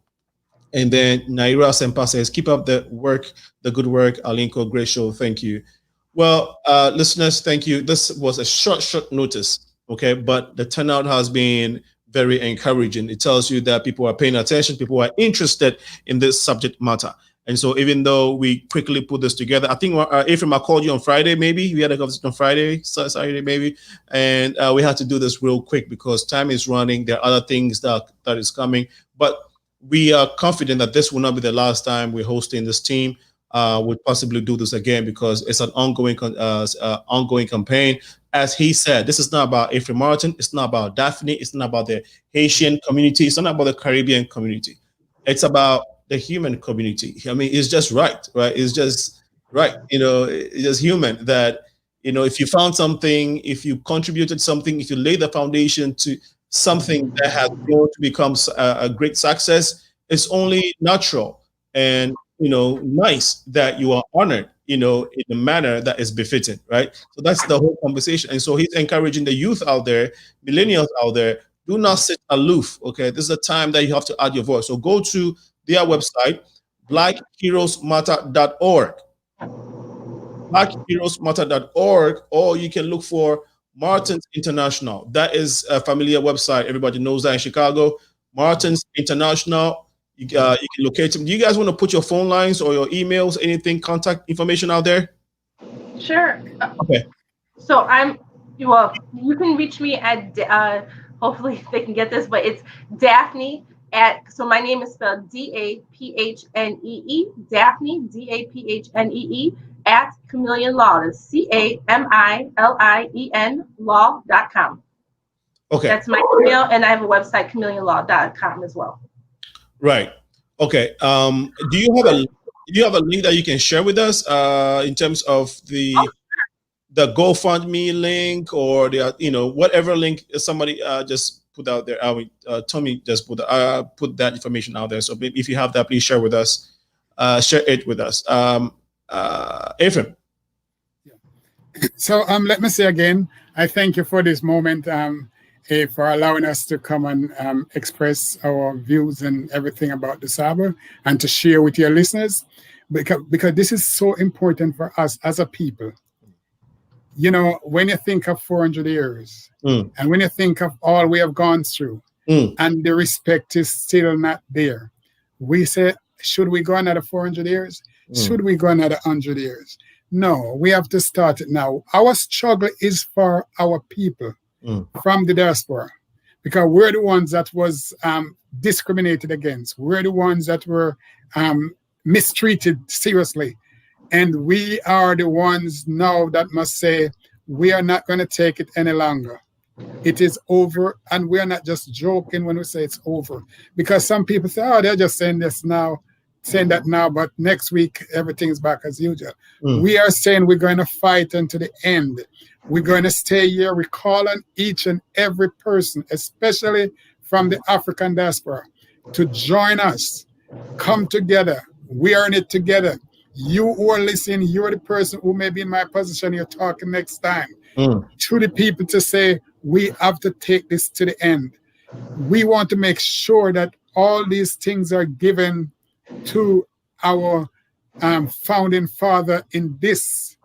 And then Naira Sempa says, "Keep up the work, the good work. Alinko, great show. Thank you." Well, listeners, thank you. This was a short notice, okay? But the turnout has been very encouraging. It tells you that people are paying attention, people are interested in this subject matter. And so even though we quickly put this together, I think Ephraim, I called you on Friday, maybe. We had a conversation on Friday, Saturday, maybe. And we had to do this real quick because time is running. There are other things that is coming. But we are confident that this will not be the last time we're hosting this team. We'll possibly do this again because it's an ongoing campaign. As he said, this is not about Ephraim Martin. It's not about Daphne. It's not about the Haitian community. It's not about the Caribbean community. It's about the human community. I mean, it's just right? It's just right. You know, it's just human that, you know, if you found something, if you contributed something, if you laid the foundation to something that has grown to become a great success, it's only natural and, you know, nice that you are honored, you know, in a manner that is befitting, right? So that's the whole conversation. And so he's encouraging the youth out there, millennials out there, do not sit aloof, okay? This is a time that you have to add your voice. So go to their website, blackheroesmatter.org, blackheroesmatter.org, or you can look for Martins International. That is a familiar website. Everybody knows that in Chicago. Martins International. You can locate them. Do you guys want to put your phone lines or your emails, anything, contact information out there? Sure. Okay. So you can reach me at, hopefully they can get this, but it's Daphne so my name is spelled Daphnee, Daphne, Daphnee, at Chameleon Law. That's CAMILIEN law.com. Okay. That's my email, and I have a website, chameleonlaw.com as well. Right. Okay. Do you have a link that you can share with us in terms of the GoFundMe link, or the whatever link somebody just put out there? Tommy just put that information out there. So if you have that, please share with us. Share it with us. EPHRAIM. So let me say again, I thank you for this moment, for allowing us to come and express our views and everything about Dusable, and to share with your listeners, because this is so important for us as a people. You know, when you think of 400 years, and when you think of all we have gone through, and the respect is still not there, we say, should we go another 400 years? Should we go another 100 years? No, we have to start it now. Our struggle is for our people from the diaspora, because we're the ones that was discriminated against. We're the ones that were mistreated seriously. And we are the ones now that must say, we are not going to take it any longer. It is over. And we are not just joking when we say it's over. Because some people say, oh, they're just saying this now, saying that now, but next week, everything's back as usual. We are saying we're going to fight until the end. We're going to stay here. We call on each and every person, especially from the African diaspora, to join us, come together. We are in it together. You who are listening, you're the person who may be in my position, you're talking next time. To the people to say, we have to take this to the end. We want to make sure that all these things are given to our founding father in this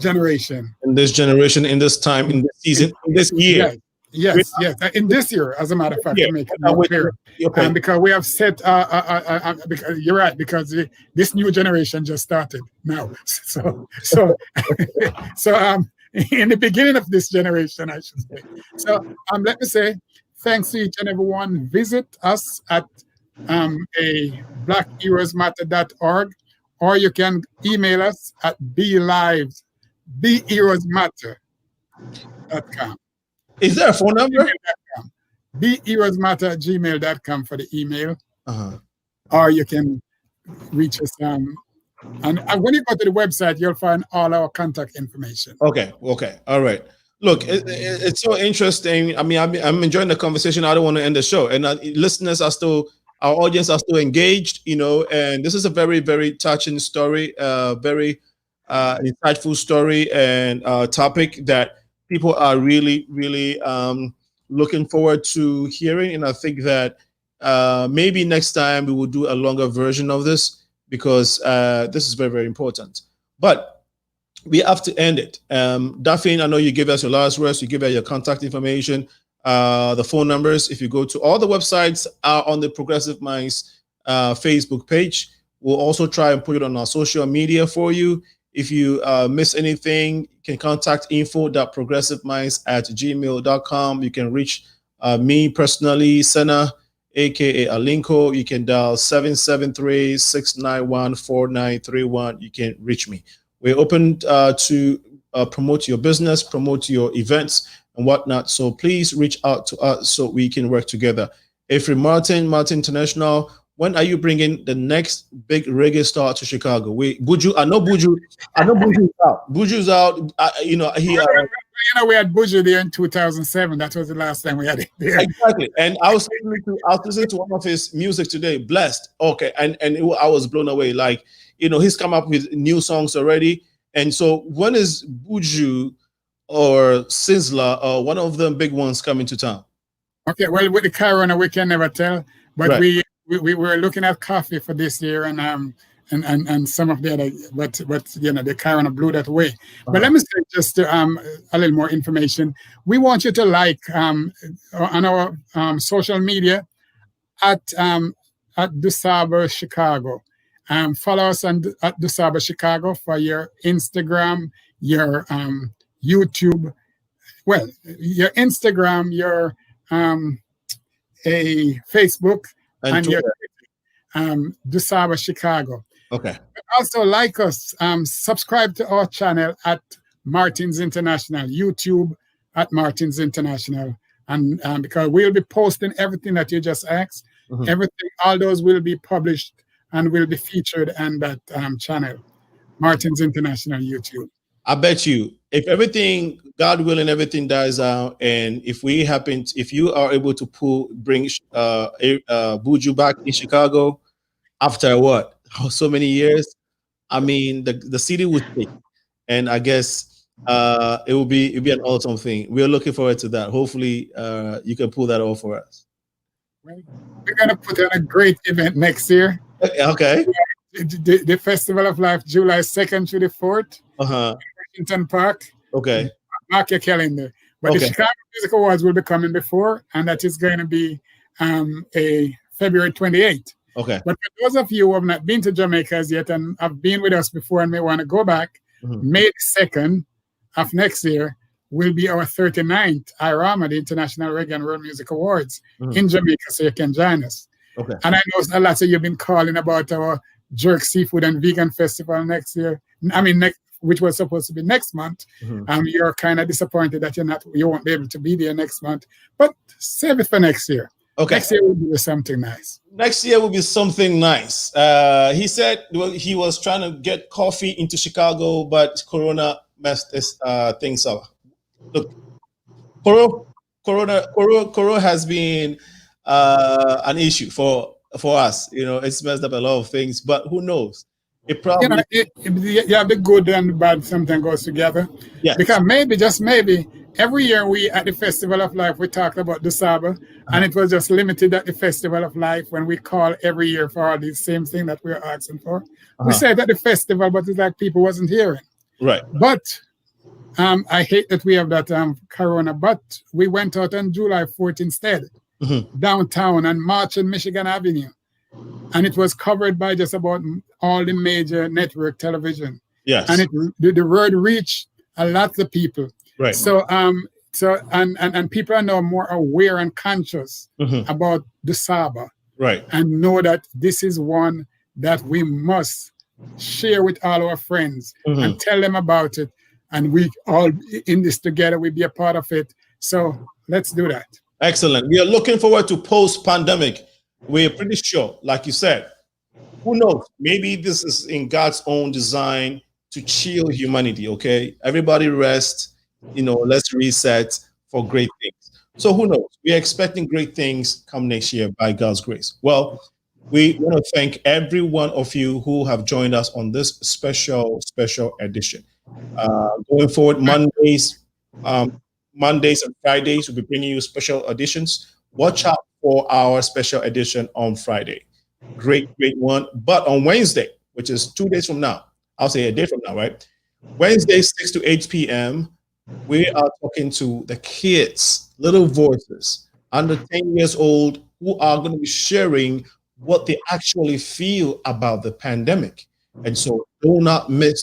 generation. In this generation, in this time, in this season, in this year. Yes, in this year, as a matter of fact, to make it more clear. Okay. Because we have set, because you're right, because this new generation just started now. So in the beginning of this generation, I should say. So let me say, thanks to each and everyone. Visit us at blackheroesmatter.org, or you can email us at beheroesmatter.com. Is there a phone number? beheroesmatter@gmail.com for the email. Or you can reach us. And when you go to the website, you'll find all our contact information. Okay. All right. Look, it's so interesting. I mean, I'm enjoying the conversation. I don't want to end the show. And listeners are still, our audience are still engaged, and this is a very, very touching story, very insightful story, and topic that people are really, really looking forward to hearing. And I think that maybe next time we will do a longer version of this, because this is very, very important. But we have to end it. Daphne, I know you gave us your last words, you gave us your contact information, the phone numbers. If you go to all the websites are on the Progressive Minds Facebook page. We'll also try and put it on our social media for you. If you miss anything, you can contact info.progressiveminds@gmail.com. You can reach me personally, Senna, aka Alinko. You can dial 773-691-4931. You can reach me. We're open to promote your business, promote your events and whatnot. So please reach out to us so we can work together. EPHRAIM Martin International, when are you bringing the next big reggae star to Chicago? I know Buju is out. Buju's out. We had Buju there in 2007. That was the last time we had it there. Exactly. And I was listening to one of his music today, Blessed. Okay. And I was blown away. Like, he's come up with new songs already. And so when is Buju or Sizzla or one of the big ones coming to town? Okay, well, with the corona, we can never tell. But right. we were looking at coffee for this year, and some of the other, but the corona blew that away. But let me say just a little more information. We want you to like on our social media at Dusable Chicago. Follow us at Dusable Chicago for your Instagram, your YouTube, well, your Instagram, your a Facebook, and your Dusable Chicago. Okay. Also like us, subscribe to our channel at Martins International, YouTube at Martins International. And because we'll be posting everything that you just asked, everything, all those will be published and will be featured on that channel, Martins International YouTube. I bet you, if everything, God willing, everything dies out, and if you are able to bring Buju back in Chicago after what, so many years, I mean, the city would shake, and I guess it'll be an awesome thing. We're looking forward to that. Hopefully, you can pull that off for us. We're gonna put on a great event next year. Okay. The Festival of Life, July 2nd to the 4th. Washington Park. Okay. Mark your calendar. But the Chicago Music Awards will be coming before, and that is going to be a February 28th. Okay. But for those of you who have not been to Jamaica as yet and have been with us before and may want to go back, May 2nd of next year will be our 39th IRAMA, the International Reggae and World Music Awards in Jamaica, so you can join us. Okay. And I know a lot of you have been calling about our Jerk Seafood and Vegan Festival next year. I mean, which was supposed to be next month. You're kind of disappointed that you won't be able to be there next month, but save it for next year. Okay. Next year will be something nice. Next year will be something nice. He said he was trying to get coffee into Chicago, but Corona messed things up. Look, Corona has been an issue for us. You know, it's messed up a lot of things, but who knows? It probably you have the good and the bad sometimes goes together. Yeah. Because maybe, just maybe, every year we at the Festival of Life we talked about Dusable, and it was just limited at the Festival of Life when we call every year for all these same thing that we're asking for. We said at the festival, but it's like people wasn't hearing. Right. But I hate that we have that Corona, but we went out on July 4th instead, downtown and marched on Michigan Avenue. And it was covered by just about all the major network television. Yes. And the word reached a lot of people. Right. So and people are now more aware and conscious about the Saba. Right. And know that this is one that we must share with all our friends and tell them about it. And we all in this together, we be a part of it. So let's do that. Excellent. We are looking forward to post-pandemic. We're pretty sure, like you said, who knows? Maybe this is in God's own design to chill humanity, okay? Everybody rest, let's reset for great things. So who knows? We're expecting great things come next year by God's grace. Well, we want to thank every one of you who have joined us on this special edition. Going forward, Mondays and Fridays, we'll be bringing you special editions. Watch out for our special edition on Friday. Great one. But on Wednesday, which is 2 days from now, I'll say a day from now, right? Wednesday, 6 to 8 p.m., we are talking to the kids, little voices, under 10 years old, who are going to be sharing what they actually feel about the pandemic. And so do not miss that.